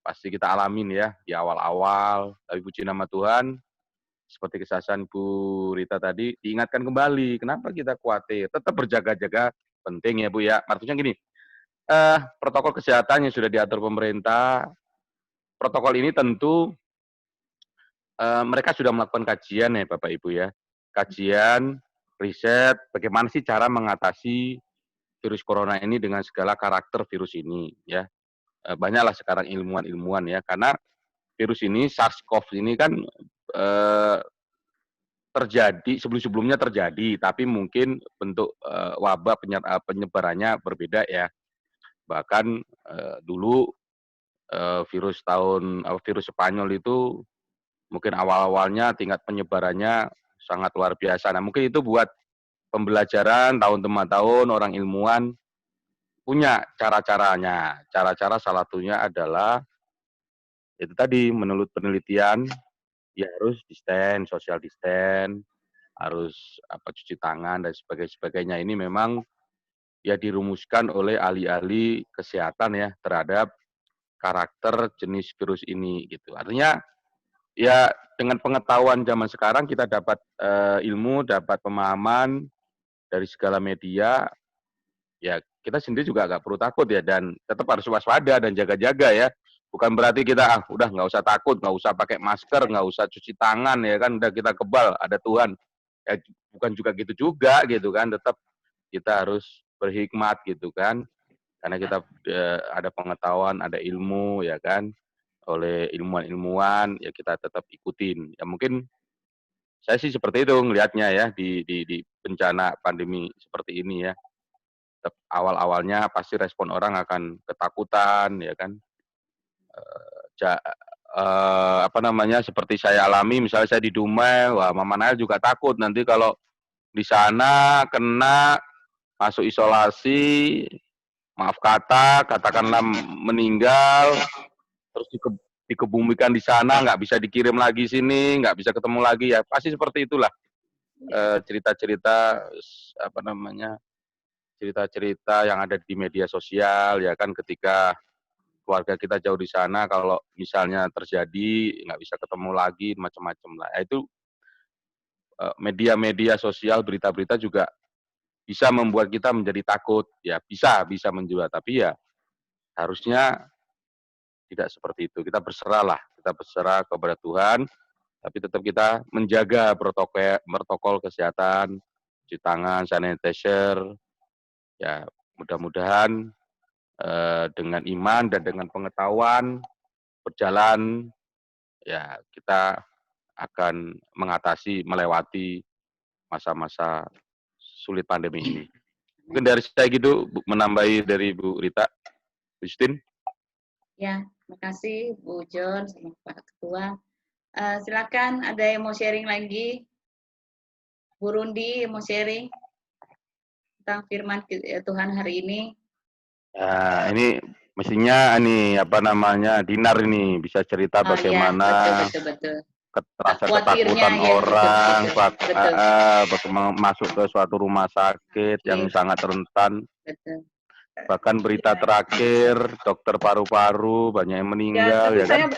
pasti kita alamin ya di awal-awal, tapi puji nama Tuhan, seperti kesaksian Bu Rita tadi, diingatkan kembali, kenapa kita khawatir, tetap berjaga-jaga, penting ya Bu ya, artinya gini, protokol kesehatan yang sudah diatur pemerintah, protokol ini tentu mereka sudah melakukan kajian ya Bapak Ibu ya, kajian, riset, bagaimana sih cara mengatasi virus corona ini dengan segala karakter virus ini ya. Banyaklah sekarang ilmuwan-ilmuwan ya, karena virus ini, SARS-CoV ini kan terjadi, sebelum-sebelumnya terjadi, tapi mungkin bentuk wabah penyebarannya berbeda ya. Bahkan dulu virus Spanyol itu mungkin awal-awalnya tingkat penyebarannya sangat luar biasa. Nah mungkin itu buat pembelajaran tahun-tahun orang ilmuwan punya cara-caranya. Cara-cara salah satunya adalah itu tadi menurut penelitian ya harus social distance, harus cuci tangan dan sebagainya. Ini memang ya dirumuskan oleh ahli-ahli kesehatan ya terhadap karakter jenis virus ini gitu. Artinya ya dengan pengetahuan zaman sekarang kita dapat ilmu, dapat pemahaman dari segala media. ya kita sendiri juga agak perlu takut ya, dan tetap harus waspada dan jaga-jaga ya. Bukan berarti kita udah nggak usah takut, nggak usah pakai masker, nggak usah cuci tangan ya kan, udah kita kebal, ada Tuhan. Ya bukan juga gitu juga gitu kan, tetap kita harus berhikmat gitu kan, karena kita ada pengetahuan, ada ilmu ya kan, oleh ilmuwan-ilmuwan ya kita tetap ikutin. Ya mungkin saya sih seperti itu ngelihatnya ya di bencana pandemi seperti ini ya. Awal-awalnya pasti respon orang akan ketakutan ya kan. Apa namanya, seperti saya alami, misalnya saya di Dumai, wah Mama Nael juga takut nanti kalau di sana kena, masuk isolasi, maaf kata, katakanlah meninggal, terus dikebumikan di sana, nggak bisa dikirim lagi sini, nggak bisa ketemu lagi, ya pasti seperti itulah. Cerita-cerita apa namanya, cerita-cerita yang ada di media sosial ya kan, ketika keluarga kita jauh di sana, kalau misalnya terjadi nggak bisa ketemu lagi, macam-macam lah. Itu media-media sosial, berita-berita juga bisa membuat kita menjadi takut, ya bisa menjual, tapi ya harusnya tidak seperti itu. Kita berserah kepada Tuhan, tapi tetap kita menjaga protokol kesehatan, cuci tangan, sanitizer, ya mudah-mudahan dengan iman dan dengan pengetahuan berjalan, ya kita akan melewati masa-masa sulit pandemi ini. Mungkin dari saya gitu, menambahi dari Bu Rita, Bu Justin. Ya, terima kasih Bu John sama Pak Ketua. Silakan ada yang mau sharing lagi? Bu Rundi mau sharing tentang firman Tuhan hari ini? Ya, ini mestinya apa namanya, Dinar ini bisa cerita bagaimana ya, betul. ketakutan ya, orang, betul. masuk ke suatu rumah sakit yang sangat rentan. Betul. Bahkan berita terakhir, dokter paru-paru banyak yang meninggal, ya kan?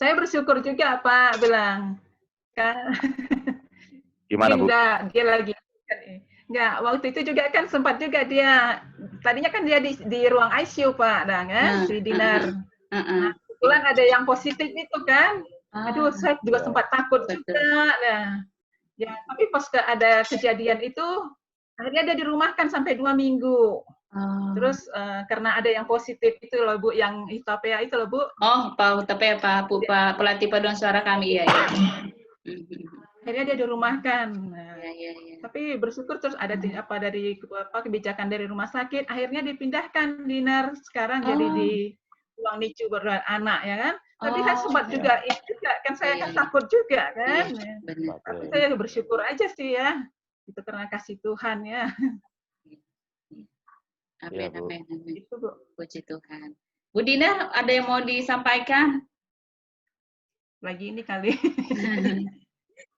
Saya bersyukur juga Pak bilang. Kan, gimana Bu? Dia lagi enggak, waktu itu juga kan sempat juga dia, tadinya kan dia di ruang ICU Pak, kan, si Dinar. Nah, kebetulan ada yang positif itu kan. Aduh, saya juga sempat takut juga. Nah, ya, tapi pas ada kejadian itu, akhirnya dia dirumahkan sampai 2 minggu. Terus karena ada yang positif itu loh Bu, yang Utapea itu loh Bu. Oh, Pak Utapea, Pak pelatih paduan suara kami ya. Akhirnya dia dirumahkan. Nah, tapi bersyukur terus ada dari kebijakan dari rumah sakit, akhirnya dipindahkan Dinar sekarang jadi di ruang NICU beranak ya kan. Tapi saya sempat juga kan saya kan takut juga kan. Tapi saya bersyukur aja sih ya. Itu karena kasih Tuhan ya. Amin. Itu Bu, puji Tuhan. Bu Dinar, ada yang mau disampaikan? Lagi ini kali.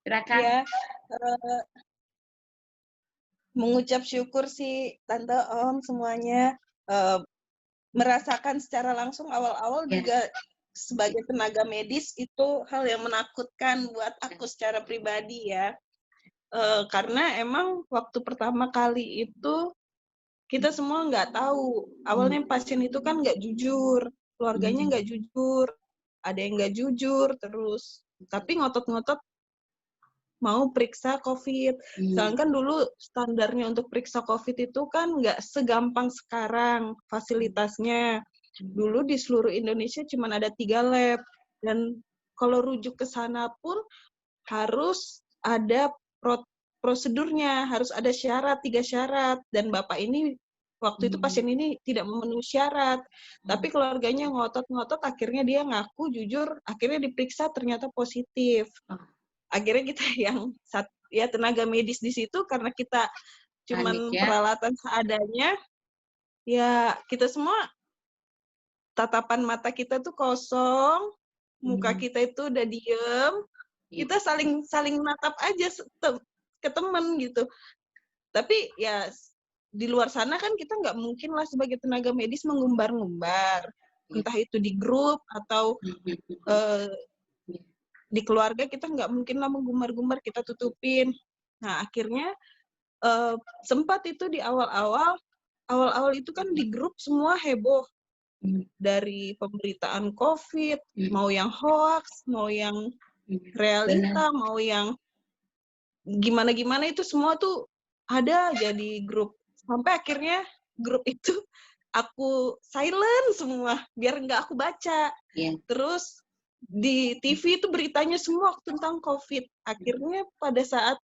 Silakan. Ya, mengucap syukur sih Tante Om semuanya, merasakan secara langsung awal-awal juga sebagai tenaga medis itu hal yang menakutkan buat aku secara pribadi ya. Karena emang waktu pertama kali itu kita semua nggak tahu. Awalnya pasien itu kan nggak jujur, keluarganya nggak jujur, ada yang nggak jujur terus, tapi ngotot-ngotot mau periksa COVID. Sedangkan dulu standarnya untuk periksa COVID itu kan nggak segampang sekarang fasilitasnya. Dulu di seluruh Indonesia cuma ada 3 lab, dan kalau rujuk ke sana pun harus ada prosedurnya, harus ada 3 syarat, dan Bapak ini waktu itu pasien ini tidak memenuhi syarat, tapi keluarganya ngotot-ngotot, akhirnya dia ngaku jujur, akhirnya diperiksa ternyata positif. Akhirnya kita yang tenaga medis di situ, karena kita cuman peralatan seadanya, ya kita semua tatapan mata kita tuh kosong, muka kita itu udah diem, kita saling natap aja ke temen gitu. Tapi ya di luar sana kan kita nggak mungkin lah sebagai tenaga medis mengumbar-ngumbar, entah itu di grup atau di keluarga, kita nggak mungkin lah menggumbar-gumbar, kita tutupin. Nah akhirnya sempat itu di awal-awal awal-awal itu kan di grup semua heboh. Dari pemberitaan COVID, mau yang hoax, mau yang realita, mau yang gimana-gimana, itu semua tuh ada jadi grup. Sampai akhirnya grup itu aku silent semua, biar nggak aku baca. Terus di TV itu beritanya semua tentang COVID. Akhirnya pada saat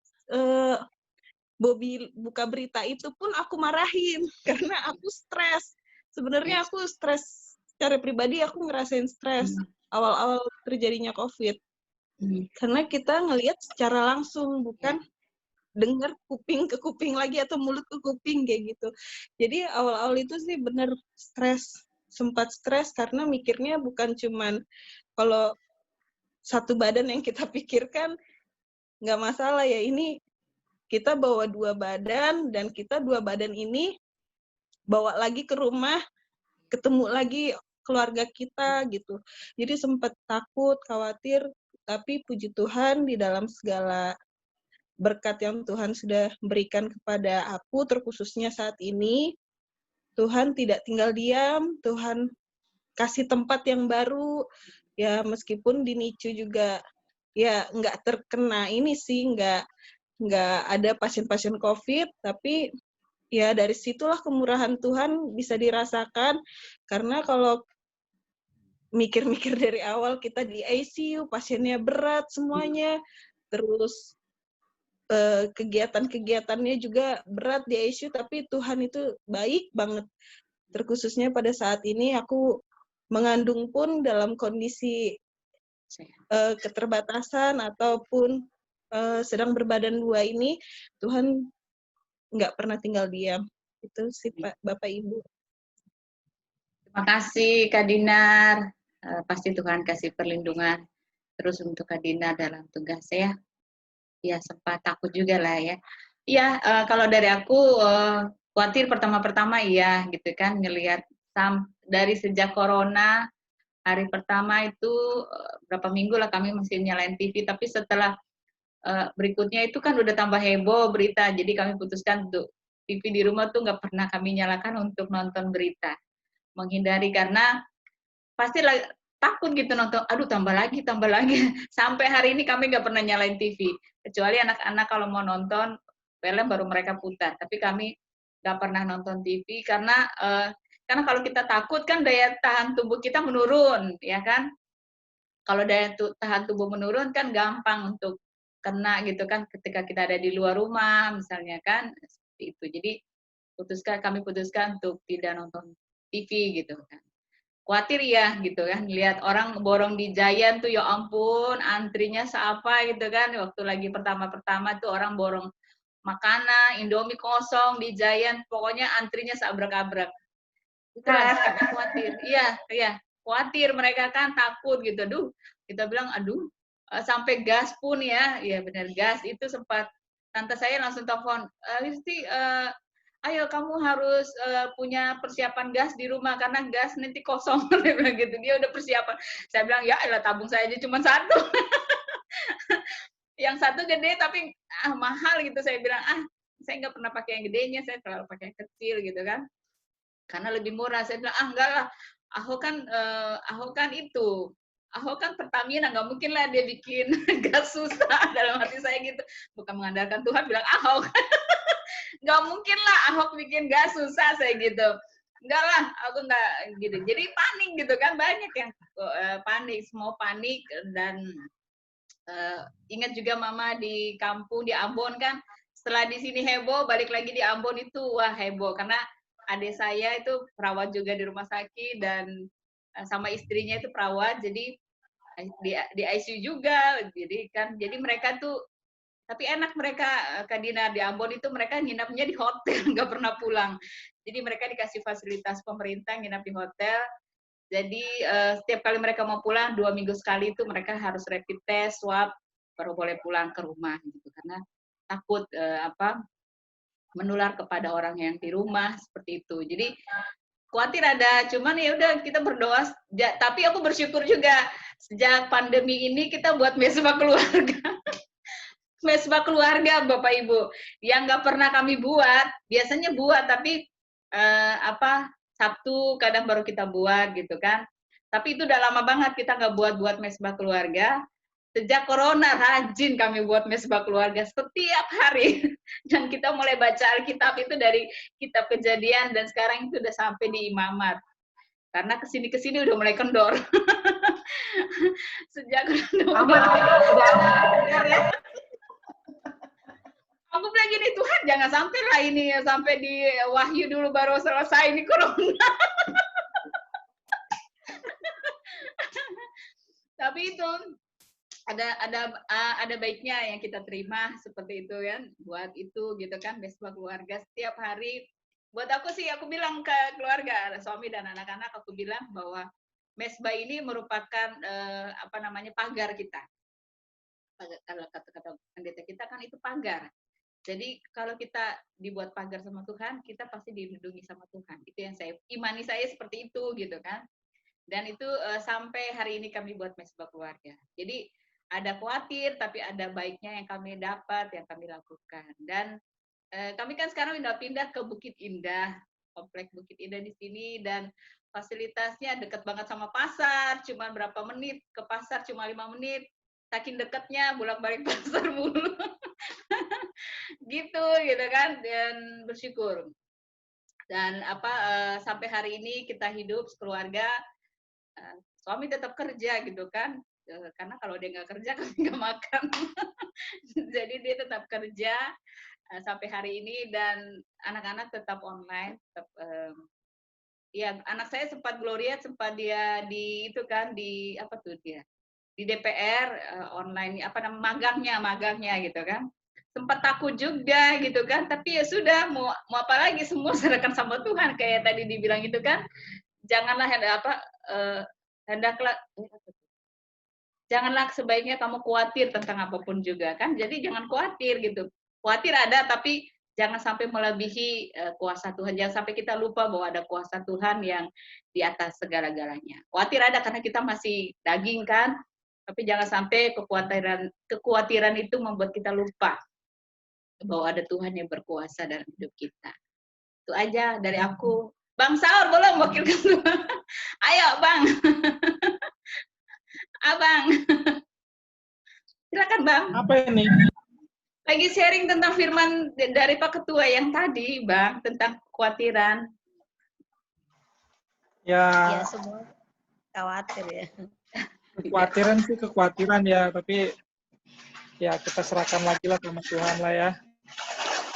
Bobby buka berita itu pun aku marahin karena aku stres. Sebenarnya aku stres secara pribadi, aku ngerasain stres awal-awal terjadinya COVID. Karena kita ngelihat secara langsung, bukan dengar kuping ke kuping lagi atau mulut ke kuping kayak gitu. Jadi awal-awal itu sih bener stres, sempat stres karena mikirnya bukan cuman kalau satu badan yang kita pikirkan nggak masalah ya, ini kita bawa 2 badan dan kita 2 badan ini bawa lagi ke rumah, ketemu lagi keluarga kita gitu. Jadi sempat takut, khawatir, tapi puji Tuhan di dalam segala berkat yang Tuhan sudah berikan kepada aku, terkhususnya saat ini, Tuhan tidak tinggal diam, Tuhan kasih tempat yang baru, ya meskipun di NICU juga ya nggak terkena ini sih, nggak ada pasien-pasien COVID, tapi ya dari situlah kemurahan Tuhan bisa dirasakan, karena kalau mikir-mikir dari awal kita di ICU, pasiennya berat semuanya, terus kegiatan-kegiatannya juga berat di ICU, tapi Tuhan itu baik banget. Terkhususnya pada saat ini aku mengandung pun dalam kondisi keterbatasan ataupun sedang berbadan 2 ini, Tuhan nggak pernah tinggal diam. Itu sih Bapak Ibu. Terima kasih Kak Dinar. Pasti Tuhan kasih perlindungan terus untuk Kak Dinar dalam tugasnya. Ya sempat takut juga lah ya. Ya kalau dari aku khawatir pertama-pertama iya gitu kan, ngelihat dari sejak corona hari pertama itu berapa minggu lah kami masih nyalain TV, tapi setelah berikutnya itu kan udah tambah heboh berita, jadi kami putuskan untuk TV di rumah tuh nggak pernah kami nyalakan untuk nonton berita, menghindari karena pasti takut gitu nonton, aduh tambah lagi, sampai hari ini kami nggak pernah nyalain TV, kecuali anak-anak kalau mau nonton film baru mereka putar, tapi kami nggak pernah nonton TV karena kalau kita takut kan daya tahan tubuh kita menurun, ya kan? Kalau daya tahan tubuh menurun kan gampang untuk kena gitu kan ketika kita ada di luar rumah misalnya kan, seperti itu. Jadi kami putuskan untuk tidak nonton TV gitu kan. Khawatir ya gitu kan, lihat orang borong di Giant tuh ya ampun antrinya seapa gitu kan, waktu lagi pertama-pertama tuh orang borong makanan, Indomie kosong di Giant, pokoknya antrinya seabrak-abrak. Itulah kami khawatir. Iya, khawatir mereka kan takut gitu. Duh, kita bilang aduh sampai gas pun ya benar gas itu sempat tante saya langsung telepon, Listi, ayo kamu harus punya persiapan gas di rumah karena gas nanti kosong. Dia bilang gitu, dia udah persiapan. Saya bilang ya elah tabung saya aja cuma 1. Yang 1 gede tapi mahal gitu. Saya bilang saya nggak pernah pakai yang gedenya, saya selalu pakai yang kecil gitu kan. Karena lebih murah. Saya bilang enggak lah, Ahok kan Pertamina, nggak mungkin lah dia bikin gas susah. Dalam hati saya gitu, bukan mengandalkan Tuhan, bilang Ahok nggak mungkin lah Ahok bikin gas susah, saya gitu. Enggak lah, aku nggak gitu. Jadi panik gitu kan, banyak yang panik, semua panik. Dan ingat juga Mama di kampung di Ambon kan, setelah di sini heboh, balik lagi di Ambon itu wah heboh karena adik saya itu perawat juga di rumah sakit dan sama istrinya itu perawat, jadi di ICU juga, jadi mereka tuh, tapi enak mereka Kak Dina di Ambon itu mereka nginapnya di hotel, nggak pernah pulang, jadi mereka dikasih fasilitas pemerintah nginap di hotel, jadi setiap kali mereka mau pulang 2 minggu sekali itu mereka harus rapid test, swab, baru boleh pulang ke rumah gitu, karena takut menular kepada orang yang di rumah seperti itu. Jadi khawatir ada, cuman ya udah kita berdoa. Tapi aku bersyukur juga sejak pandemi ini kita buat mesbah keluarga. Mesbah keluarga Bapak Ibu yang nggak pernah kami buat, biasanya buat tapi Sabtu kadang baru kita buat gitu kan. Tapi itu udah lama banget kita nggak buat mesbah keluarga. Sejak corona rajin kami buat mesbah keluarga setiap hari. Dan kita mulai baca Alkitab itu dari kitab Kejadian dan sekarang itu udah sampai di Imamat. Karena kesini udah mulai kendor. Sejak aku bilang gini, Tuhan jangan sampai lah ini sampai di Wahyu dulu baru selesai ini corona. Tapi itu ada baiknya yang kita terima seperti itu kan, buat itu gitu kan, mesbah keluarga setiap hari. Buat aku sih, aku bilang ke keluarga, suami dan anak-anak, aku bilang bahwa mesbah ini merupakan pagar kita. Kalau kata pendeta kita kan itu pagar. Jadi kalau kita dibuat pagar sama Tuhan, kita pasti dilindungi sama Tuhan. Itu yang imani saya seperti itu gitu kan. Dan itu sampai hari ini kami buat mesbah keluarga. Jadi ada khawatir, tapi ada baiknya yang kami dapat, yang kami lakukan. Dan kami kan sekarang udah pindah ke Bukit Indah, komplek Bukit Indah di sini, dan fasilitasnya dekat banget sama pasar, cuma berapa menit ke pasar, cuma 5 menit. Saking dekatnya, bolak-balik pasar mulu. gitu kan, dan bersyukur. Dan sampai hari ini kita hidup sekeluarga, suami tetap kerja gitu kan, karena kalau dia nggak kerja kami nggak makan. Jadi dia tetap kerja sampai hari ini, dan anak-anak tetap online, tetap anak saya sempat Gloria sempat dia di itu kan, di di DPR online magangnya gitu kan. Sempat takut juga gitu kan, tapi ya sudah, mau apa lagi, semua serahkan sama Tuhan, kayak tadi dibilang itu kan. Janganlah janganlah sebaiknya kamu khawatir tentang apapun juga kan. Jadi jangan khawatir gitu. Khawatir ada, tapi jangan sampai melebihi kuasa Tuhan. Jangan sampai kita lupa bahwa ada kuasa Tuhan yang di atas segala-galanya. Khawatir ada karena kita masih daging kan, tapi jangan sampai kekhawatiran itu membuat kita lupa bahwa ada Tuhan yang berkuasa dalam hidup kita. Itu aja dari aku. Bang Saur, boleh mewakilkan Tuhan? Ayo, Bang. Abang. Silakan, Bang. Apa ini? Lagi sharing tentang firman dari Pak Ketua yang tadi, Bang, tentang kekhawatiran. Ya, semua khawatir ya. Kekhawatiran sih kekhawatiran ya, tapi ya kita serahkan lagi lah sama Tuhan lah ya.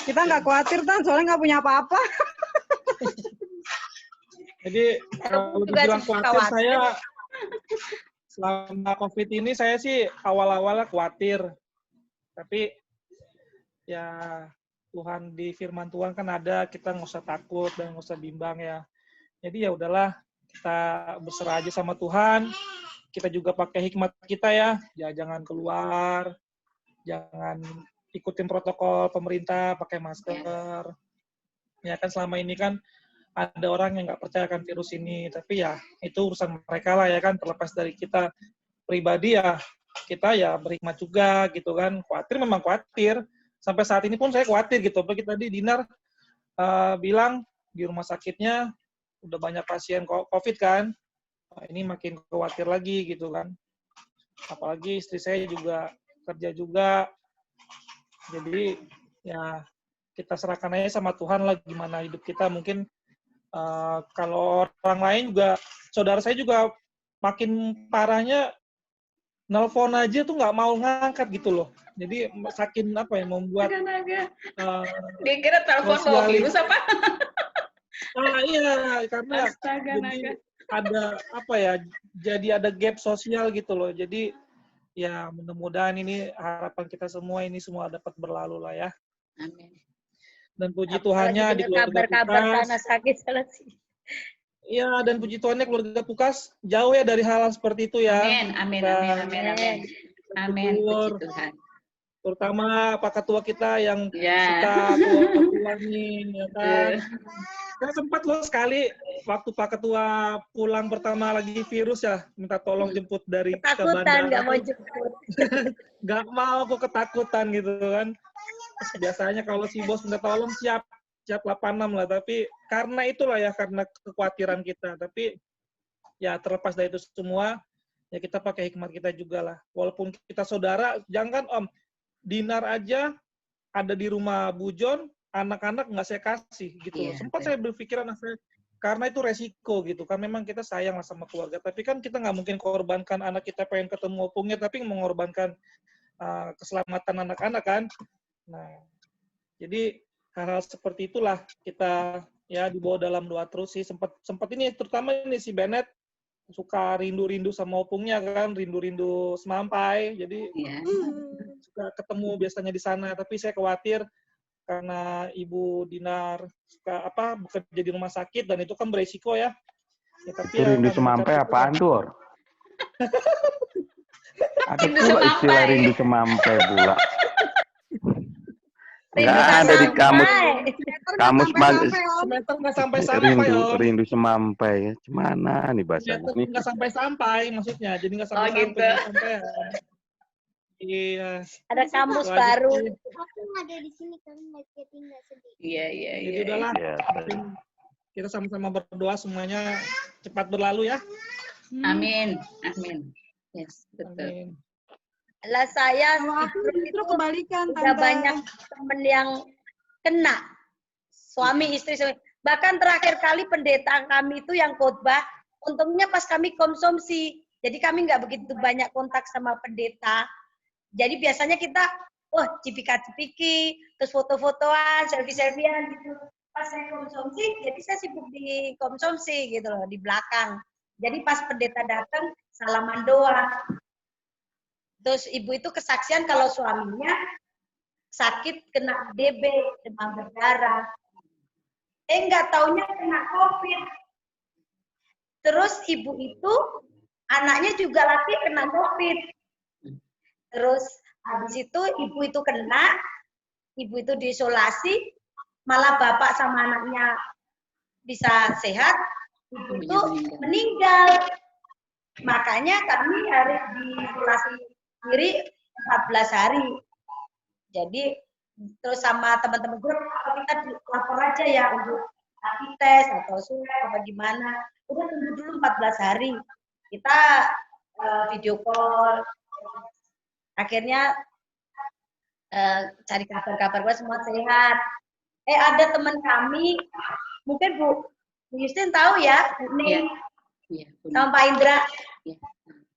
Kita nggak khawatir, Tan, soalnya nggak punya apa-apa. Jadi kalau dibilang khawatir, saya selama COVID ini saya sih awal-awalnya khawatir. Tapi ya Tuhan, di firman Tuhan kan ada, kita nggak usah takut dan nggak usah bimbang ya. Jadi ya udahlah, kita berserah aja sama Tuhan. Kita juga pakai hikmat kita ya jangan keluar, jangan ikutin protokol pemerintah, pakai masker. Ya kan selama ini kan ada orang yang nggak percaya akan virus ini, tapi ya itu urusan mereka lah ya kan, terlepas dari kita pribadi ya, kita ya berhikmat juga gitu kan. Khawatir memang khawatir, sampai saat ini pun saya khawatir gitu. Apalagi tadi Dinar bilang di rumah sakitnya udah banyak pasien COVID kan, nah, ini makin khawatir lagi gitu kan. Apalagi istri saya juga kerja juga, jadi ya kita serahkan aja sama Tuhan lah gimana hidup kita. Mungkin kalau orang lain juga, saudara saya juga makin parahnya, nelpon aja tuh nggak mau ngangkat gitu loh. Jadi saking membuat dia kira telepon bawa virus apa? Iya, karena jadi ada jadi ada gap sosial gitu loh. Jadi ya mudah-mudahan ini harapan kita semua, ini semua dapat berlalu lah ya. Amin. Dan puji Tuhannya di keluarga Pukas. Iya, dan puji Tuhannya keluarga Pukas jauh ya dari hal seperti itu ya. Amin. Amin. Puji Tuhan. Terutama Pak Ketua kita yang suka pulang nih, ya kan. Saya sempat loh sekali waktu Pak Ketua pulang pertama lagi virus ya, minta tolong jemput dari ke bandara. Nggak mau jemput. Nggak mau, aku ketakutan gitu kan. Biasanya kalau si bos minta tolong siap 86 lah, tapi karena itulah ya, karena kekhawatiran kita. Tapi ya terlepas dari itu semua, ya kita pakai hikmat kita juga lah. Walaupun kita saudara, jangan Om, Dinar aja ada di rumah Bu Jon, anak-anak nggak saya kasih gitu loh. Sempat saya berpikir anak saya, karena itu resiko gitu kan, memang kita sayang lah sama keluarga, tapi kan kita nggak mungkin korbankan anak kita pengen ketemu opungnya, tapi mengorbankan keselamatan anak-anak kan. Nah, jadi hal-hal seperti itulah kita ya dibawa dalam doa terus sih. Sempat ini terutama ini si Bennett suka rindu-rindu sama opungnya kan, rindu-rindu semampai, jadi suka ketemu biasanya di sana. Tapi saya khawatir karena Ibu Dinar suka bekerja di rumah sakit dan itu kan beresiko ya. Tapi rindu semampai apaan tuh, Or? Ada pula istilah rindu semampai pula. Nggak ada di kamus. Kamus rindu semampai. Gimana nih bahasanya? Nggak sampai-sampai maksudnya. Jadi nggak sampai-sampai. Iya. Ada kamus baru. Aku ada di sini kan, jadi nggak sedih. Iya. Jadi udahlah. Kita sama-sama berdoa semuanya cepat berlalu ya. Amin. Yes, betul. Amin. Lah saya itu kebalikan, udah banyak temen yang kena, suami istri. Bahkan terakhir kali pendeta kami itu yang khotbah, untungnya pas kami konsumsi, jadi kami nggak begitu banyak kontak sama pendeta. Jadi biasanya kita, cipika-cipiki, terus foto-fotoan, selfie-selfiean gitu. Pas saya konsumsi, jadi saya sibuk di konsumsi gitu loh, di belakang. Jadi pas pendeta datang, salaman doa. Terus ibu itu kesaksian kalau suaminya sakit kena DB, demam berdarah. Nggak taunya kena COVID. Terus ibu itu, anaknya juga laki kena COVID. Terus habis itu ibu itu kena, ibu itu diisolasi, malah bapak sama anaknya bisa sehat, ibu itu meninggal. Makanya kami harus diisolasi diri 14 hari. Jadi terus sama teman-teman grup, kita lapor aja ya untuk rapid test atau swab apa gimana. Udah tunggu dulu 14 hari. Kita video call. Akhirnya cari kabar-kabar gue semua sehat. Ada teman kami, mungkin Bu Justin tahu ya, Bu Ning, sama Pak Indra,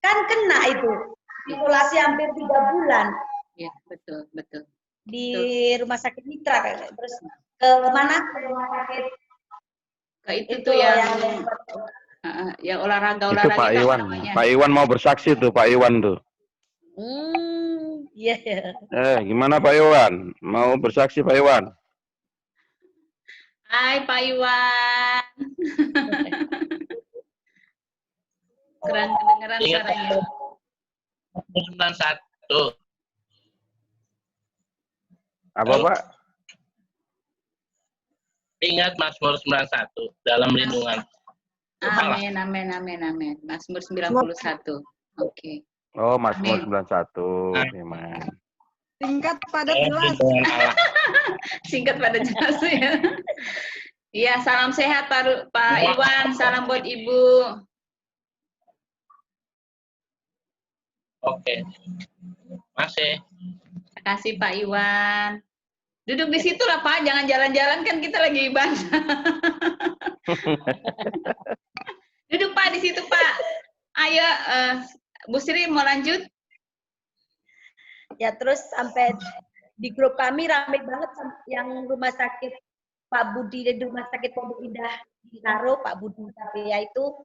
kan kena itu. Isolasi hampir 3 bulan. Iya, betul. Di rumah sakit Mitra kayaknya. Terus ke mana? Ke rumah sakit. Ke itu yang olahraga. Itu Pak Iwan. Pak Iwan mau bersaksi tuh, Pak Iwan tuh. Iya. Gimana Pak Iwan? Mau bersaksi Pak Iwan? Hai Pak Iwan. Keren kedengeran suaranya. 91. Apa Pak? Ingat Mazmur 91 dalam lindungan. Amin. Mazmur 91. Oke. Oh, Mazmur 91. Memang. Singkat padat jelas. Singkat padat jelas ya. Iya, salam sehat Pak Iwan, salam buat Ibu. Oke. Masih. Terima kasih Pak Iwan. Duduk di situ lah Pak, jangan jalan-jalan kan kita lagi ibadah. Duduk Pak di situ Pak. Ayo, Bu Sri mau lanjut? Ya terus sampai di grup kami ramai banget yang rumah sakit Pak Budi, di rumah sakit Pondok Indah di Karo, Pak Budi Tapia itu.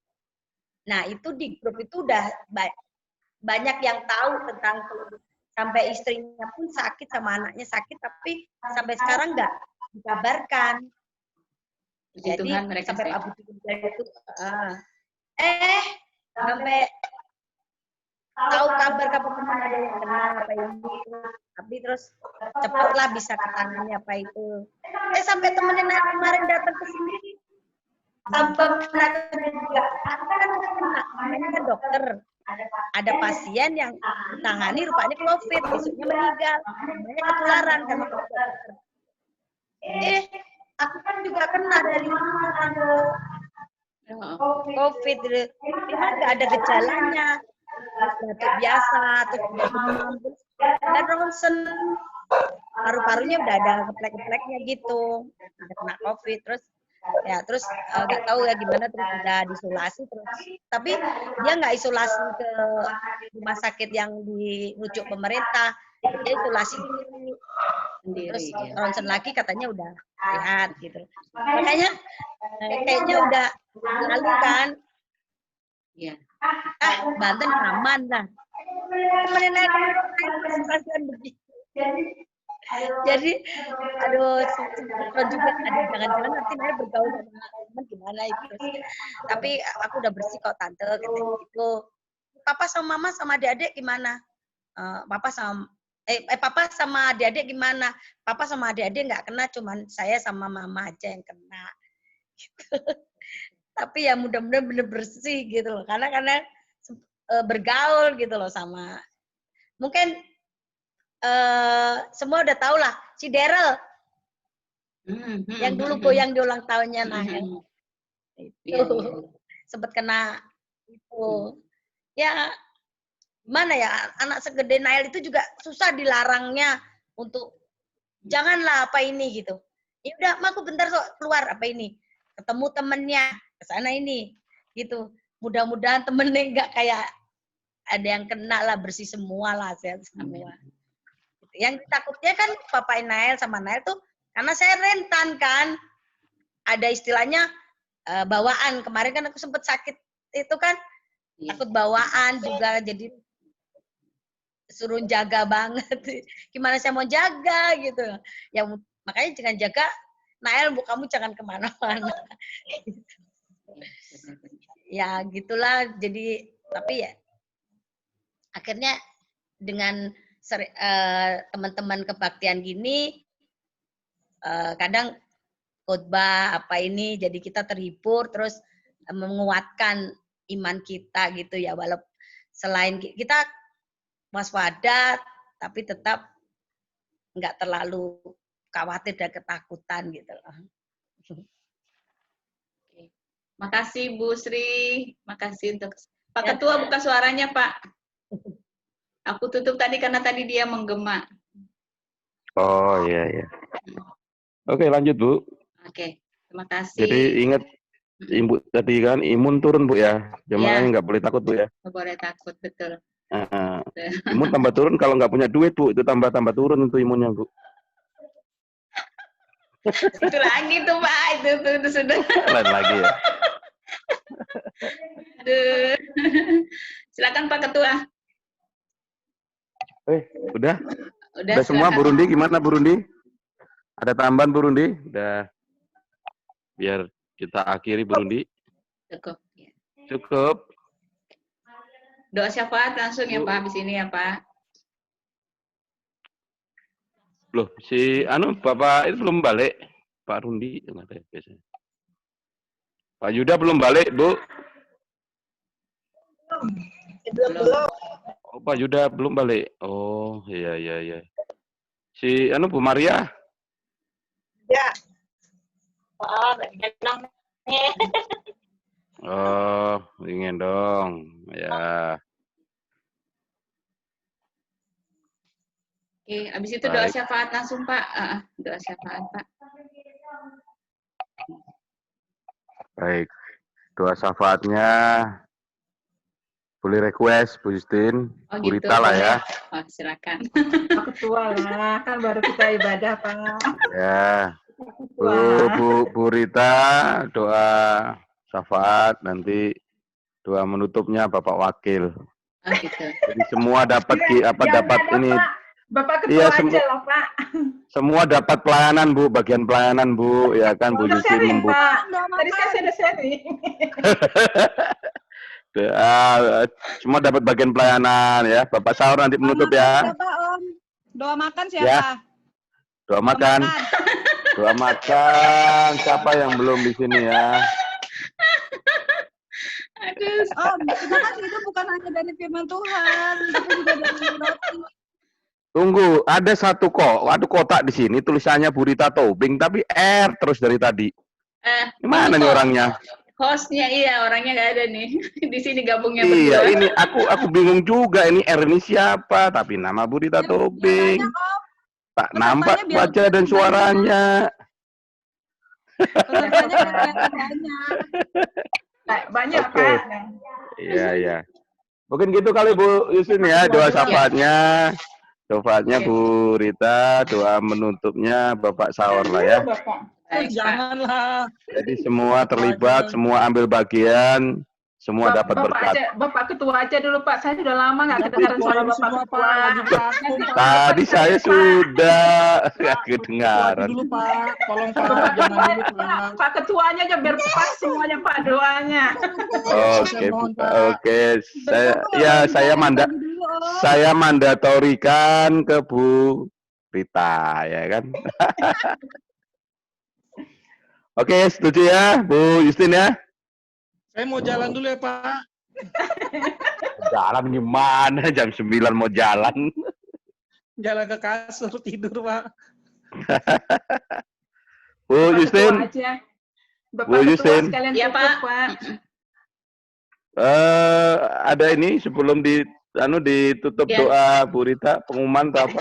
Nah itu di grup itu udah banyak yang tahu tentang sampai istrinya pun sakit sama anaknya sakit, tapi sampai sekarang nggak dikabarkan. Jadi Tuhan, sampai Pak Budi itu sampai tahu kabar-kabar teman ada yang kenal apa ini, tapi terus cepatlah bisa ketangani apa itu. Sampai temennya kemarin datang ke sini, sampai menanyakan juga, namanya kan dokter, ada pasien yang ditangani rupanya COVID, besoknya meninggal, namanya ketularan karena dokter. aku kan juga kena dari mana ada COVID, ada gejalanya, batuk biasa, terus udah demam, terus ada ronsen, paru-parunya udah ada keplek-kepleknya gitu, udah kena COVID, terus nggak tahu ya gimana, terus udah diisolasi terus, tapi dia nggak isolasi ke rumah sakit yang dirujuk pemerintah, dia isolasi sendiri. Terus ronsen lagi katanya udah sehat gitu, makanya kayaknya udah lalu kan. Ya. Banten aman lah. Temenin kasihan begitu. Jadi, aduh, juga ada jangan-jangan nanti Naya bergaul sama teman gimana itu. Tapi aku udah bersih kok tante, katanya gitu. Papa sama mama sama adik-adik gimana? Papa sama adik-adik gimana? Papa sama adik-adik nggak kena, cuman saya sama mama aja yang kena. Gitu. Tapi ya mudah-mudahan bener bersih gitu loh, karena bergaul gitu loh sama, mungkin semua udah tahu lah si Daryl yang dulu goyang di ulang tahunnya Nahel itu sempat kena itu. Ya gimana ya, anak segede Nahel itu juga susah dilarangnya untuk janganlah apa ini gitu. Ya udah, aku bentar sok keluar apa ini, ketemu temennya kesana ini gitu. Mudah-mudahan temennya nggak kayak ada yang kena lah, bersih semua lah, sehat semua. Yang takutnya kan Papa Nael sama Nael tuh karena saya rentan kan, ada istilahnya bawaan. Kemarin kan aku sempat sakit itu kan, takut bawaan juga, jadi suruh jaga banget. Gimana saya mau jaga gitu ya, makanya jangan jaga Nael, kamu jangan kemana-mana. Ya gitulah. Jadi tapi ya akhirnya dengan teman-teman kebaktian gini, kadang khotbah apa ini, jadi kita terhibur, terus menguatkan iman kita gitu ya. Walaupun selain kita waspada, tapi tetap nggak terlalu khawatir dan ketakutan gitu loh. Makasih Bu Sri, makasih untuk Pak Ketua, buka suaranya Pak. Aku tutup tadi karena tadi dia menggema. Oh iya. Oke, lanjut Bu. Oke, terima kasih. Jadi ingat Ibu tadi kan imun turun Bu ya, makanya nggak boleh takut Bu ya. Nggak boleh takut, betul. Imun tambah turun kalau nggak punya duit Bu, itu tambah turun itu imunnya Bu. Itu lagi tuh Pak, itu sudah. Lain lagi ya. Aduh. Silakan Pak Ketua. Udah silakan. Semua. Burundi gimana Burundi? Ada tambahan Burundi? Udah. Biar kita akhiri Burundi. Cukup. Doa syafaat langsung ya Pak, habis ini ya Pak. Loh, si Bapak itu belum balik. Pak Rundi yang ada biasanya. Pak Yuda belum balik, Bu. Belum. Oh, Pak Yuda belum balik. Oh, iya. Si Bu Maria? Ya. Oh, ingin dong. Ya. Oke, habis itu doa syafaat langsung Pak. Doa syafaat Pak. Baik. Doa syafaatnya boleh request Bu Justin, Bu gitu, Rita lah ya. Oh, silakan. Pak Ketua lah, kan baru kita ibadah Pak. Ya. Bu Rita doa syafaat, nanti doa menutupnya Bapak Wakil. Oh, gitu. Jadi semua dapat dapat ini. Bapak Ketua aja lah Pak. Semua dapat pelayanan Bu, bagian pelayanan Bu, ya kan Bu Justin membuka. Tadi saya sudah sharing. Semua dapat bagian pelayanan ya. Bapak Saur nanti menutup ya. Siapa Om? Doa makan siapa? Ya. Doa makan. Doa makan. Siapa yang belum di sini ya? Aduh. Om, kita kan itu bukan hanya dari firman Tuhan, tapi juga dari roti. Tunggu, ada satu kotak di sini tulisannya Bu Rita Tobing, tapi R terus dari tadi. Gimana nih orangnya? Hostnya iya, orangnya nggak ada nih. Di sini gabungnya Iya, berdua. ini aku bingung juga ini R ini siapa, tapi nama Bu Rita Tobing. Tak nampak wajah dan suaranya. Banyak, Oke. Pak. Iya, iya. Mungkin gitu kali Bu Yusin ya, doa syafaatnya. Syafaatnya Bu Rita, doa menutupnya Bapak Saur lah ya. Janganlah. Jadi semua terlibat, semua ambil bagian, semua dapat berkat. Bapak Ketua aja dulu Pak, saya sudah lama nggak kedengaran suara Bapak Ketua. Tadi saya sudah nggak kedengaran. Dulu Pak, tolong Pak, jangan dulu Pak. Pak Ketuanya aja biar pas semuanya Pak doanya. Oke, saya mandatorikan ke Bu Rita ya kan. Oke, setuju ya Bu Justin ya? Saya mau jalan dulu ya Pak. Jalan gimana? Jam 9 mau jalan. Jalan ke kasur tidur Pak. Bu Justin. Bu Justin. Iya Pak. Ada ini sebelum ditutup doa Bu Rita, pengumuman atau apa?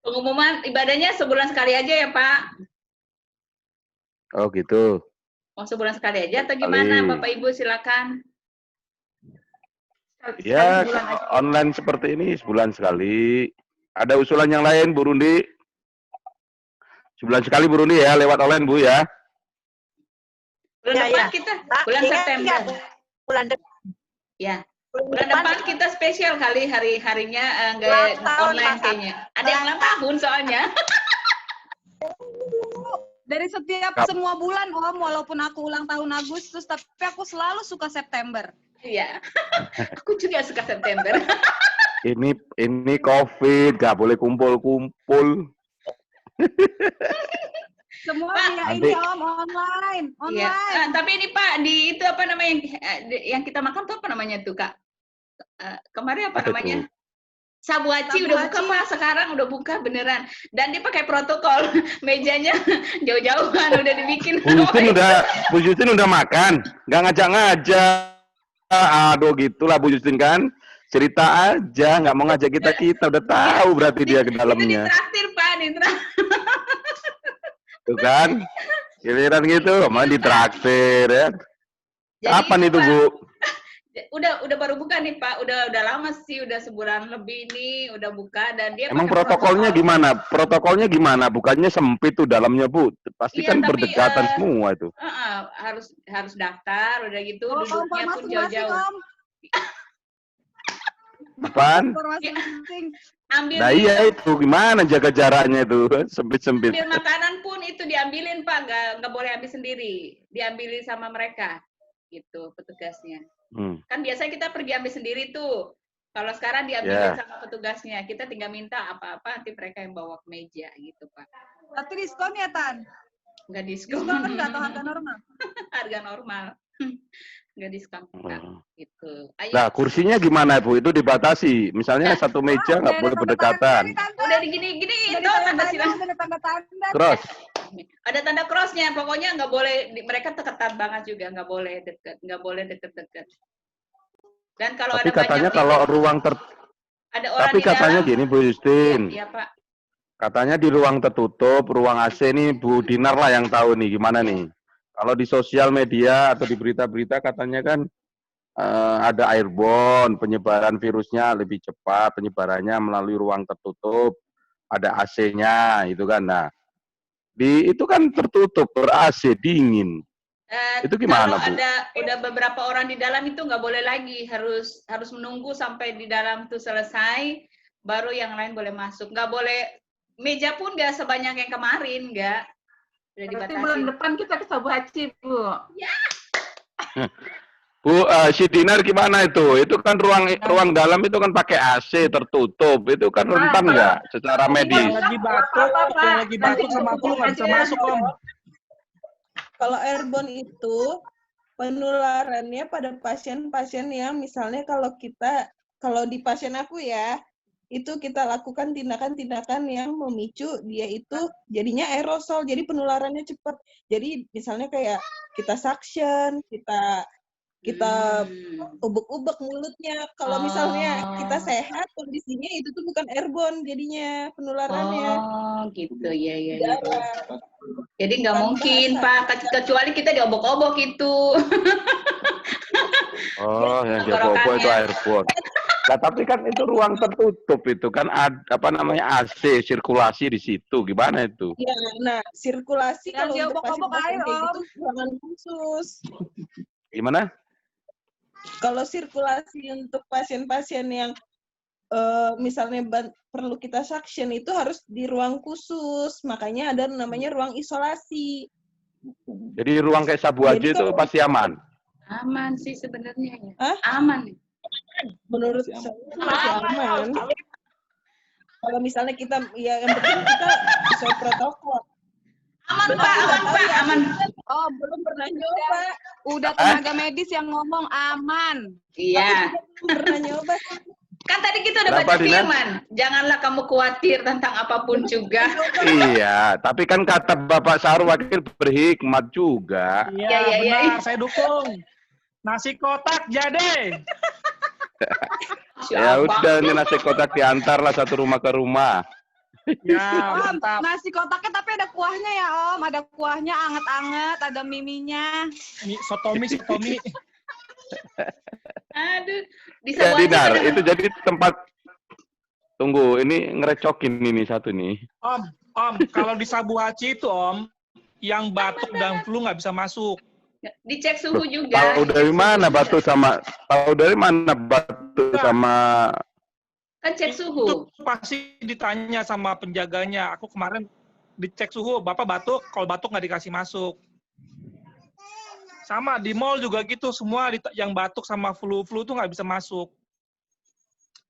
Pengumuman ibadahnya sebulan sekali aja ya Pak. Oh gitu. Mau sebulan sekali aja atau gimana Bapak Ibu silakan. Ya online seperti ini sebulan sekali. Ada usulan yang lain Bu Rundi? Sebulan sekali Bu Rundi ya lewat online Bu ya. Bulan depan kita bulan September. Bulan depan. Ya. Bulan depan kita spesial kali hari-harinya enggak online kayaknya. Ada yang ulang tahun soalnya. Dari setiap semua bulan Om, walaupun aku ulang tahun Agustus, tapi aku selalu suka September. Iya. Aku juga suka September. Ini COVID, gak boleh kumpul-kumpul. Semua ini Om online. Iya. Tapi ini Pak di itu apa namanya yang kita makan tuh apa namanya tuh Kak? Kemarin apa namanya? Sabuaci udah buka Pak, sekarang udah buka beneran. Dan dia pakai protokol, mejanya jauh-jauhan udah dibikin. Bu Justin udah makan, nggak ngajak-ngajak. Aduh gitulah Bu Justin kan, cerita aja, nggak mau ngajak kita udah tahu berarti dia ke dalamnya. Itu ditraktir Pak, ditraktir. Tuh kan, giliran gitu, malah ditraktir ya. Kapan itu Bu? Udah baru buka nih Pak, udah lama sih, udah sebulan lebih nih udah buka dan dia emang protokolnya gimana? Protokolnya gimana? Bukannya sempit tuh dalamnya Bu, pasti kan berdekatan semua itu. Harus daftar, udah gitu duduknya pun jauh-jauh. Apaan? Nah iya itu gimana jaga jaraknya itu sempit-sempit. Ambil makanan pun itu diambilin Pak, nggak boleh ambil sendiri, diambilin sama mereka gitu petugasnya. Kan biasanya kita pergi ambil sendiri tuh. Kalau sekarang diambilin sama petugasnya, kita tinggal minta apa-apa nanti mereka yang bawa ke meja gitu Pak. Tapi diskon ya Tan? Nggak diskon. Diskon kan atau harga normal? Harga normal. Nggak diskon gitu. Nah kursinya gimana Bu? Itu dibatasi. Misalnya satu meja nggak boleh berdekatan. Udah digini-gini itu tanda silang. Cross. Ada tanda crossnya. Pokoknya nggak boleh. Mereka ketat banget juga. Nggak boleh deket. Nggak boleh deket-deket. Dan kalau tapi ada katanya banyak kalau ruang ada orang tapi di katanya dalam, gini Bu Justin. Iya Pak. Katanya di ruang tertutup, ruang AC nih Bu Dinar lah yang tahu nih gimana nih. Kalau di sosial media atau di berita-berita katanya kan ada airborne, penyebaran virusnya lebih cepat, penyebarannya melalui ruang tertutup, ada AC-nya itu kan. Nah, itu kan tertutup, ber-AC, dingin. Itu gimana kalau Bu? udah beberapa orang di dalam itu nggak boleh lagi, harus menunggu sampai di dalam itu selesai, baru yang lain boleh masuk. Nggak boleh, meja pun nggak sebanyak yang kemarin, nggak. Udah dibatasi. Bulan depan kita ke Sabuaci Bu. Ya. Bu, si Dinar gimana itu? Itu kan ruang dalam itu kan pakai AC tertutup, itu kan rentan nggak secara medis? Yang lagi batuk sama flu nggak bisa masuk Om. Kalau airborne itu penularannya pada pasien-pasien yang misalnya kalau di pasien aku ya, itu kita lakukan tindakan-tindakan yang memicu dia itu jadinya aerosol, jadi penularannya cepat. Jadi misalnya kayak kita suction, kita ubek-ubek mulutnya. Kalau misalnya kita sehat, kondisinya itu tuh bukan airborne jadinya penularannya. Oh, gitu ya ya. Jadi nggak mungkin Pak, kecuali kita diobok-obok itu. Oh, yang diobok-obok itu airborne. Nah, tapi kan itu ruang tertutup itu kan apa namanya AC, sirkulasi di situ. Gimana itu? Ya, nah sirkulasi yang kalau untuk diobok-obok pasien-pasien air, kayak Om. gitu ruangan khusus. Gimana? Kalau sirkulasi untuk pasien-pasien yang misalnya perlu kita suction itu harus di ruang khusus, makanya ada namanya ruang isolasi. Jadi ruang kayak Sabu Haji itu pasti aman? Aman sih sebenarnya ya. Hah? Aman. Menurut saya masih aman. Kalau misalnya kita, ya yang penting kita sesuai protokol. Aman Pak, aman. Oh, belum pernah nyoba. Udah tenaga medis yang ngomong aman. Iya. Belum pernah nyoba. Kan tadi kita udah baca firman. Janganlah kamu khawatir tentang apapun juga. Iya, tapi kan kata Bapak Saru Wakil berhikmat juga. Iya, benar. Saya dukung. Nasi kotak jadi. Ya udah, ini nasi kotak diantar lah satu rumah ke rumah. Ya, Om, mantap. nasi kotaknya tapi ada kuahnya ya Om, ada kuahnya anget-anget, ada miminya. Sotomi. Aduh, Ya, Dinar, itu jadi tempat. Tunggu, ini ngerecokin ini satu nih. Om, kalau di Sabu Haji itu Om, yang batuk dan flu nggak bisa masuk. Dicek suhu juga. Tahu dari mana batuk sama? Tahu dari mana batuk sama? Kan cek suhu. Itu pasti ditanya sama penjaganya. Aku kemarin dicek suhu, Bapak batuk, kalau batuk nggak dikasih masuk. Sama di mall juga gitu, semua yang batuk sama flu tuh nggak bisa masuk.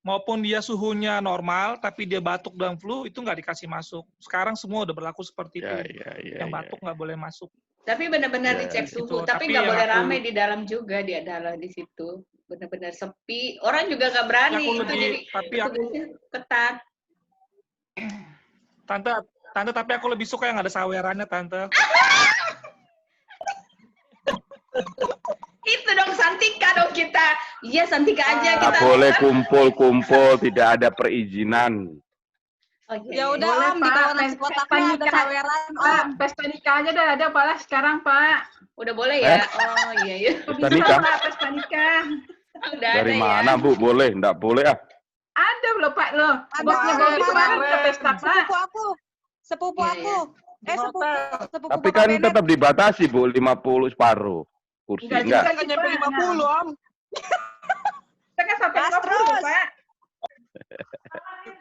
Maupun dia suhunya normal, tapi dia batuk dan flu, itu nggak dikasih masuk. Sekarang semua udah berlaku seperti itu. Yang batuk nggak boleh masuk. Tapi benar-benar dicek suhu. Gitu. Tapi nggak boleh ramai di dalam juga, di dalam di situ. Benar-benar sepi. Orang juga nggak berani. Itu jadi ketat. Tante, tapi aku lebih suka yang ada sawerannya, Tante. Itu dong Santika dong kita. Iya Santika aja kita. Nggak boleh kumpul-kumpul, tidak ada perizinan. Ya udah Om, di bawah nasi kotaknya ada saweran Om. Pesta nikah aja dah ada apalah sekarang Pak. Udah boleh ya? Oh iya. Pesta nikah? Pesta nikah. Udah dari ada mana ya? Bu? Boleh? Nggak boleh ah? Ada loh Pak loh. Bosnya Bobi kemarin ke pesta Pak. Sepupu aku. Sepupu Tapi kan tetap dibatasi Bu, 50 separuh kursi. Enggak. Kan nyampe 50 Om. Kita kan sampai 50 Pak.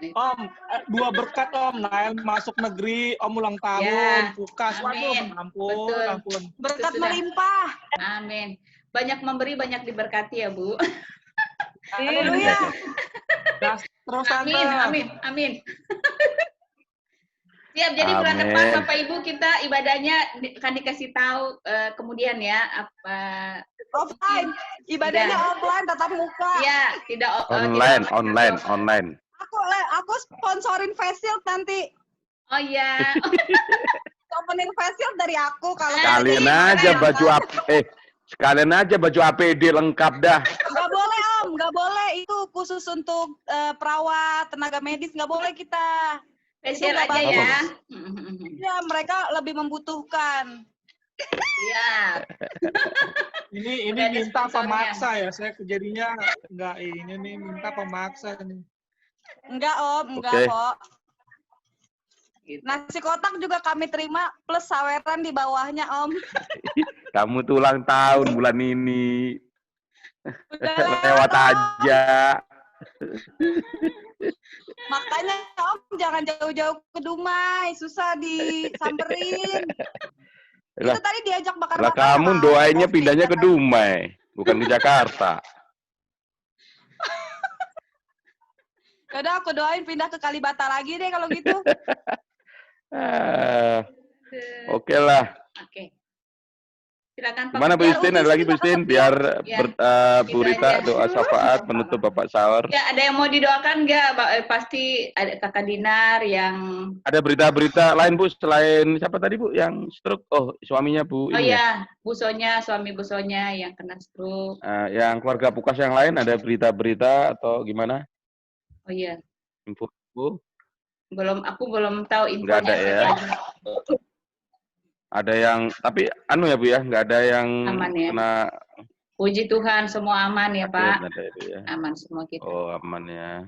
Om, 2 berkat Om, Nael masuk negeri, Om ulang tahun, Pukas, waduh, ampun. Berkat melimpah. Amin. Banyak memberi, banyak diberkati ya Bu. Haleluya. Terus Amin. Siap, jadi bulan depan Bapak Ibu kita ibadahnya akan dikasih tahu kemudian ya apa offline. Ibadahnya offline tatap muka. Iya, tidak online. Aku sponsorin face shield nanti. Oh iya. Opening face shield dari aku kalau sekalian aja baju APD lengkap dah. Nggak boleh Om, nggak boleh. Itu khusus untuk perawat, tenaga medis, nggak boleh kita. Facial aja ya. Ya, mereka lebih membutuhkan. Iya. Ini minta pemaksa ya. Saya kejadiannya enggak ini nih minta pemaksa nih. Enggak Om, enggak kok. Nasi kotak juga kami terima plus saweran di bawahnya Om. Kamu tuh ulang tahun bulan ini. Lewat aja. Makanya Om jangan jauh-jauh ke Dumai, susah disamperin. Itu tadi diajak bakar-bakar. Kamu doainnya pindahnya ke Dumai, bukan ke Jakarta. Yaudah aku doain pindah ke Kalibata lagi deh kalau gitu. Oke lah. Oke. Silakan Pak Gimana Bu Biar Justin? Uci Ada lagi Bu juga Justin? Pak Biar Ya, Bu itu Rita aja. doa syafaat penutup Bapak Sahur. Ya, ada yang mau didoakan nggak? Pasti ada Kakak Dinar yang... Ada berita-berita lain Bu selain siapa tadi Bu yang stroke? Oh, suaminya Bu Oh ini ya. ya, Bu Sonya, suami Bu Sonya yang kena stroke. Yang keluarga Pukas yang lain ada berita-berita atau gimana? Oh iya, Info Bu? aku belum tahu Nggak infonya ada ya. lagi. Ada yang, tapi anu ya Bu ya, nggak ada yang Aman ya. kena. Puji Tuhan, semua aman ya Pak. Ada itu ya. Aman semua kita. Oh, aman ya.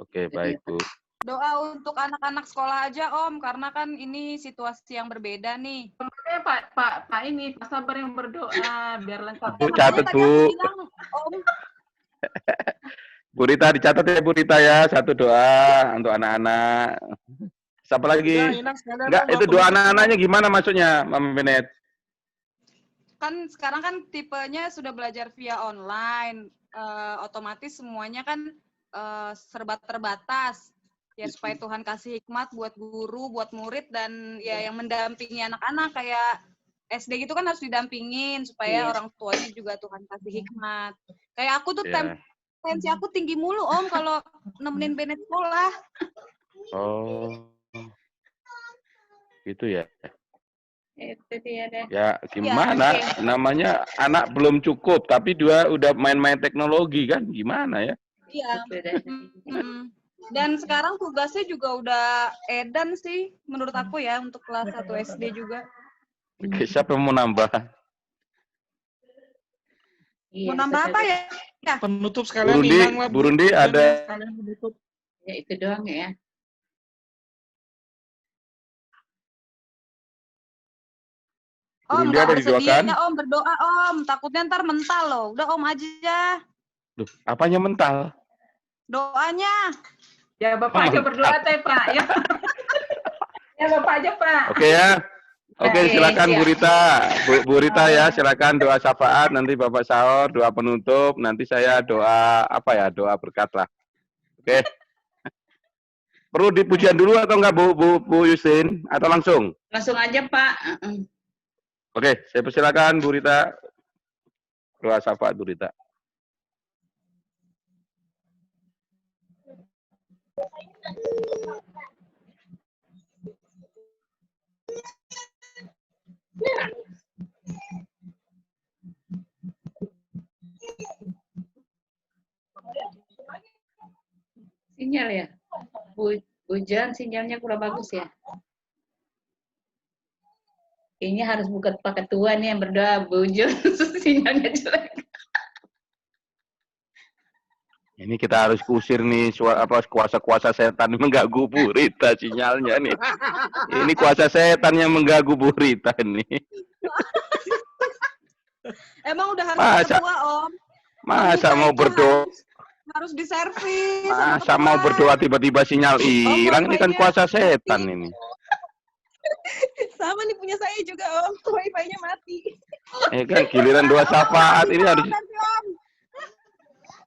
Oke, baik Bu. Doa untuk anak-anak sekolah aja Om, karena kan ini situasi yang berbeda nih. Sebenarnya Pak ini Pak Sabar yang berdoa biar lengkap. Bu catat Bu. Om. Bu Rita dicatat ya Bu Rita ya, satu doa untuk anak-anak. Siapa lagi? Enggak, itu doa anak-anaknya gimana maksudnya, Mama Benet? Kan sekarang kan tipenya sudah belajar via online, otomatis semuanya kan serba terbatas. Ya supaya Tuhan kasih hikmat buat guru, buat murid, dan ya yang mendampingi anak-anak kayak SD gitu kan harus didampingin supaya orang tuanya juga Tuhan kasih hikmat. Kayak aku tuh tensi aku tinggi mulu Om kalau nemenin Benet sekolah. Oh, gitu ya. Itu dia deh. Ya gimana? Namanya anak belum cukup, tapi dia udah main-main teknologi kan? Gimana ya? Iya. Dan sekarang tugasnya juga udah edan sih, menurut aku ya, untuk kelas 1 SD juga. Oke, siapa yang mau nambah? Mau nambah apa ya? Penutup sekalian Minang lah. Burundi ada. Ya itu doang ya. Om, nggak bersedia ya Om, berdoa Om. Takutnya ntar mental loh. Udah Om aja. Duh, apanya mental? Doanya. Ya Bapak aja berdoa teh Pak. Ya Bapak aja Pak. Oke ya. Oke, silakan Bu Rita. Bu Rita ya, silakan doa syafaat, nanti Bapak sahur, doa penutup, nanti saya doa apa ya, doa berkat lah. Oke. Perlu dipujian dulu atau enggak Bu Yusin atau langsung? Langsung aja Pak. Oke, saya persilakan Bu Rita. Doa syafaat Bu Rita. Sinyal ya? Hujan sinyalnya kurang bagus ya? Kayaknya harus buka Pak Ketua nih yang berdoa, Bu Jun, sinyalnya jelek. Ini kita harus kusir nih kuasa-kuasa setan mengganggu Bu Rita sinyalnya nih. Ini kuasa setan yang mengganggu Bu Rita nih. Emang udah harus ketua Om. Masa mau berdoa? Harus diservis. Masa mau berdoa tiba-tiba sinyal hilang? Ini kan kuasa setan ini. Sama nih punya saya juga Om, wifi-nya mati. Kan giliran doa syafaat ini harus.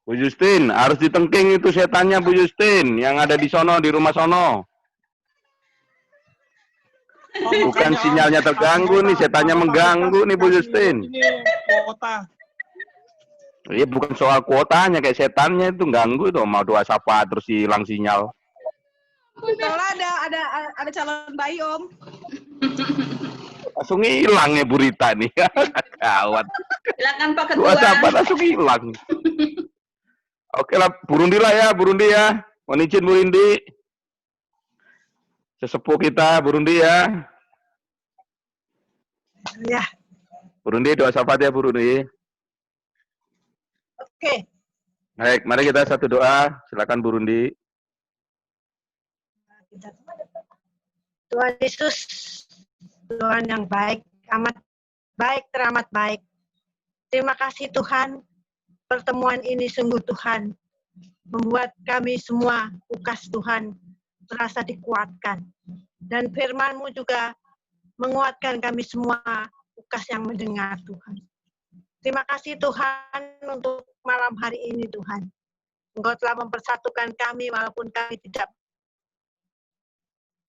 Bu Justin, harus ditengking itu setannya Bu Justin, yang ada di sono, di rumah sono. Bukan sinyalnya terganggu nih, setannya mengganggu nih Bu Justin. Ini kuota. Iya, bukan soal kuotanya, kayak setannya itu ganggu itu, mau doa syafaat terus hilang sinyal. Soalnya ada calon bayi Om. Langsung hilang ya Bu Rita nih. Gawat. Silakan Pak Ketua. Doa syafaat langsung hilang. Oke lah, Burundi lah ya, Burundi ya. Mohon izin Burundi. Sesepuh kita, Burundi ya. Ya. Burundi, doa syafaat ya Burundi. Oke. Baik, mari kita satu doa. Silakan Burundi. Tuhan Yesus, Tuhan yang baik, amat baik, teramat baik. Terima kasih Tuhan. Pertemuan ini sungguh Tuhan membuat kami semua UKAS Tuhan merasa dikuatkan. Dan firman-Mu juga menguatkan kami semua UKAS yang mendengar Tuhan. Terima kasih Tuhan untuk malam hari ini Tuhan. Engkau telah mempersatukan kami walaupun kami tidak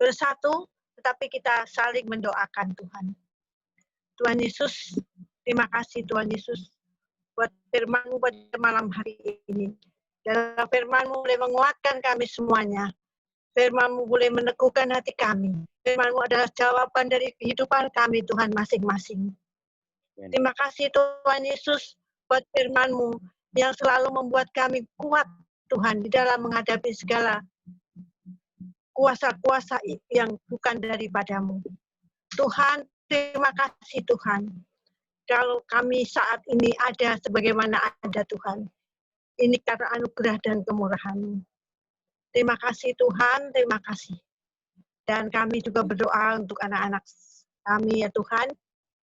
bersatu, tetapi kita saling mendoakan Tuhan. Tuhan Yesus, terima kasih Tuhan Yesus buat firman-Mu pada malam hari ini. Dalam firman-Mu boleh menguatkan kami semuanya. Firman-Mu boleh meneguhkan hati kami. Firman-Mu adalah jawaban dari kehidupan kami Tuhan masing-masing. Terima kasih Tuhan Yesus buat firman-Mu yang selalu membuat kami kuat Tuhan di dalam menghadapi segala kuasa-kuasa yang bukan daripada-Mu. Tuhan, terima kasih Tuhan. Kalau kami saat ini ada sebagaimana ada Tuhan. Ini karena anugerah dan kemurahan-Mu. Terima kasih Tuhan, terima kasih. Dan kami juga berdoa untuk anak-anak kami ya Tuhan,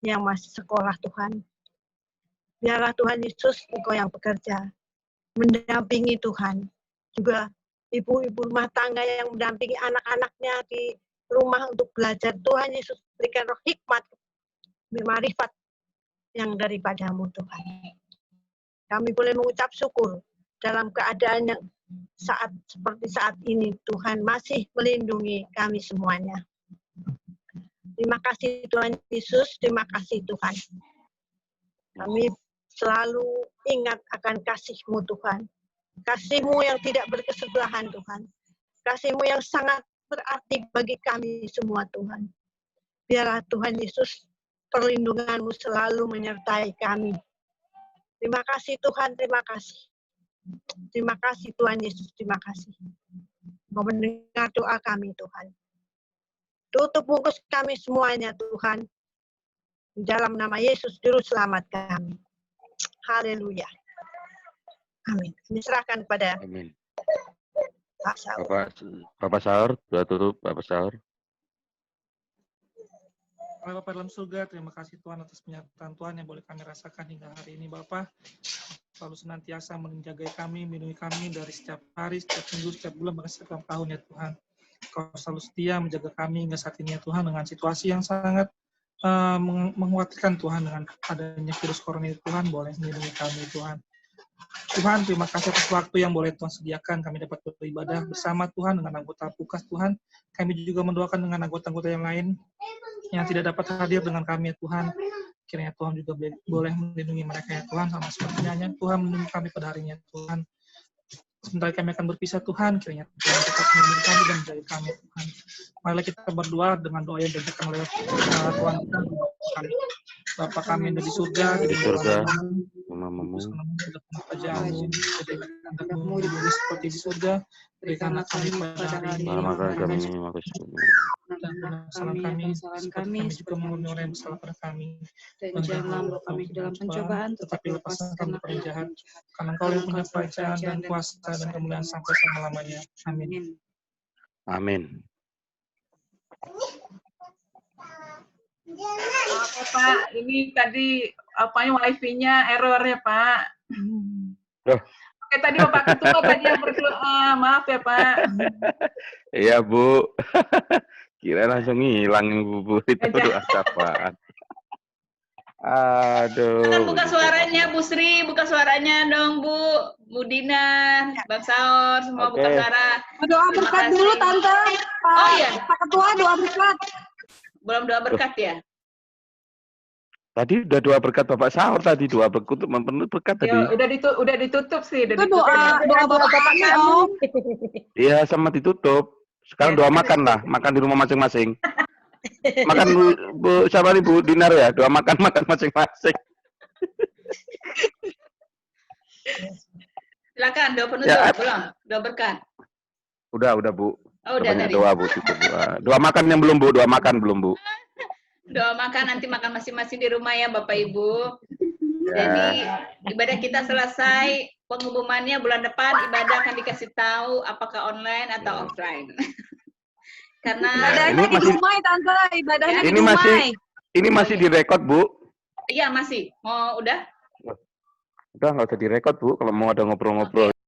yang masih sekolah Tuhan. Biarlah Tuhan Yesus Engkau yang bekerja, mendampingi Tuhan. Juga ibu-ibu rumah tangga yang mendampingi anak-anaknya di rumah untuk belajar. Tuhan Yesus berikan roh hikmat, marifat yang daripada-Mu Tuhan. Kami boleh mengucap syukur dalam keadaan yang seperti saat ini Tuhan masih melindungi kami semuanya. Terima kasih Tuhan Yesus, terima kasih Tuhan. Kami selalu ingat akan kasih-Mu Tuhan. Kasih-Mu yang tidak berkesebelahan Tuhan. Kasih-Mu yang sangat berarti bagi kami semua Tuhan. Biarlah Tuhan Yesus perlindungan-Mu selalu menyertai kami. Terima kasih Tuhan, terima kasih. Terima kasih Tuhan Yesus, terima kasih. Mau mendengar doa kami Tuhan. Tutup bungkus kami semuanya Tuhan. Di dalam nama Yesus Juru Selamat kami. Haleluya. Amin. Kami serahkan kepada Pak Saur. Bapak Saur, sudah tutup Bapak Saur. Bapak dalam surga, terima kasih Tuhan atas penyertaan Tuhan yang boleh kami rasakan hingga hari ini Bapak. Selalu senantiasa menjaga kami, melindungi kami dari setiap hari, setiap minggu, setiap bulan, bahkan setiap tahun ya Tuhan. Kau selalu setia menjaga kami hingga saat ini ya Tuhan dengan situasi yang sangat mengkhawatirkan Tuhan dengan adanya virus corona itu Tuhan, boleh melindungi kami Tuhan. Tuhan, terima kasih atas waktu yang boleh Tuhan sediakan. Kami dapat beribadah bersama Tuhan dengan anggota PUKAS Tuhan. Kami juga mendoakan dengan anggota-anggota yang lain yang tidak dapat hadir dengan kami ya Tuhan. Kiranya Tuhan juga boleh melindungi mereka ya Tuhan, sama seperti nyanyian Tuhan melindungi kami pada harinya Tuhan. Sebentar kami akan berpisah Tuhan, kiranya Tuhan tetap melindungi kami dan menjaga kami Tuhan. Marilah kita berdoa dengan doa yang diajarkan oleh Tuhan kita. Bapa kami yang di surga, di surga, namamu, seperti di surga, berikanlah kami pada hari ini, dan kesalahan kami, juga mengampuni orang yang bersalah pada kami, dan janganlah membawa kami ke dalam pencobaan, tetapi lepaskan kami dari jahat, karena Engkau yang punya kerajaan dan kuasa dan kemuliaan sampai selama-lamanya. Amin. Amin. Oke Pak, ini tadi wifi-nya error ya Pak. Oke, tadi Bapak Ketua tadi yang berdoa, maaf ya Pak. Iya Bu, kira langsung hilang Bu itu doa apaan. Aduh. Buka suaranya Bu Sri, buka suaranya dong Bu Dina, Bang Saur, semua buka suara. Doa berkat dulu Tante. Oh iya. Pak Ketua doa berkat. Belum doa berkat ya? Tadi udah doa berkat Bapak Saur tadi, doa berkat berkat tadi. Ya, udah ditutup sih, itu doa Bapak kami Om. Iya, sama ditutup. Sekarang doa makan lah, makan di rumah masing-masing. Makan Bu siapa nih Bu Dinar ya, doa makan masing-masing. Silakan doa penutup ya, belum? Doa berkat. Udah Bu. Oh, udah tadi. Doa Bu, cukup. Doa makan yang belum Bu, doa makan belum Bu. Doa makan nanti makan masing-masing di rumah ya Bapak Ibu. Jadi ibadah kita selesai, pengumumannya bulan depan ibadah akan dikasih tahu apakah online atau offline. Karena ibadahnya di rumah Tante, ibadahnya di rumah. Ini masih direkod Bu? Iya masih. Mau udah? Udah nggak usah direkod Bu, kalau mau ada ngobrol-ngobrol.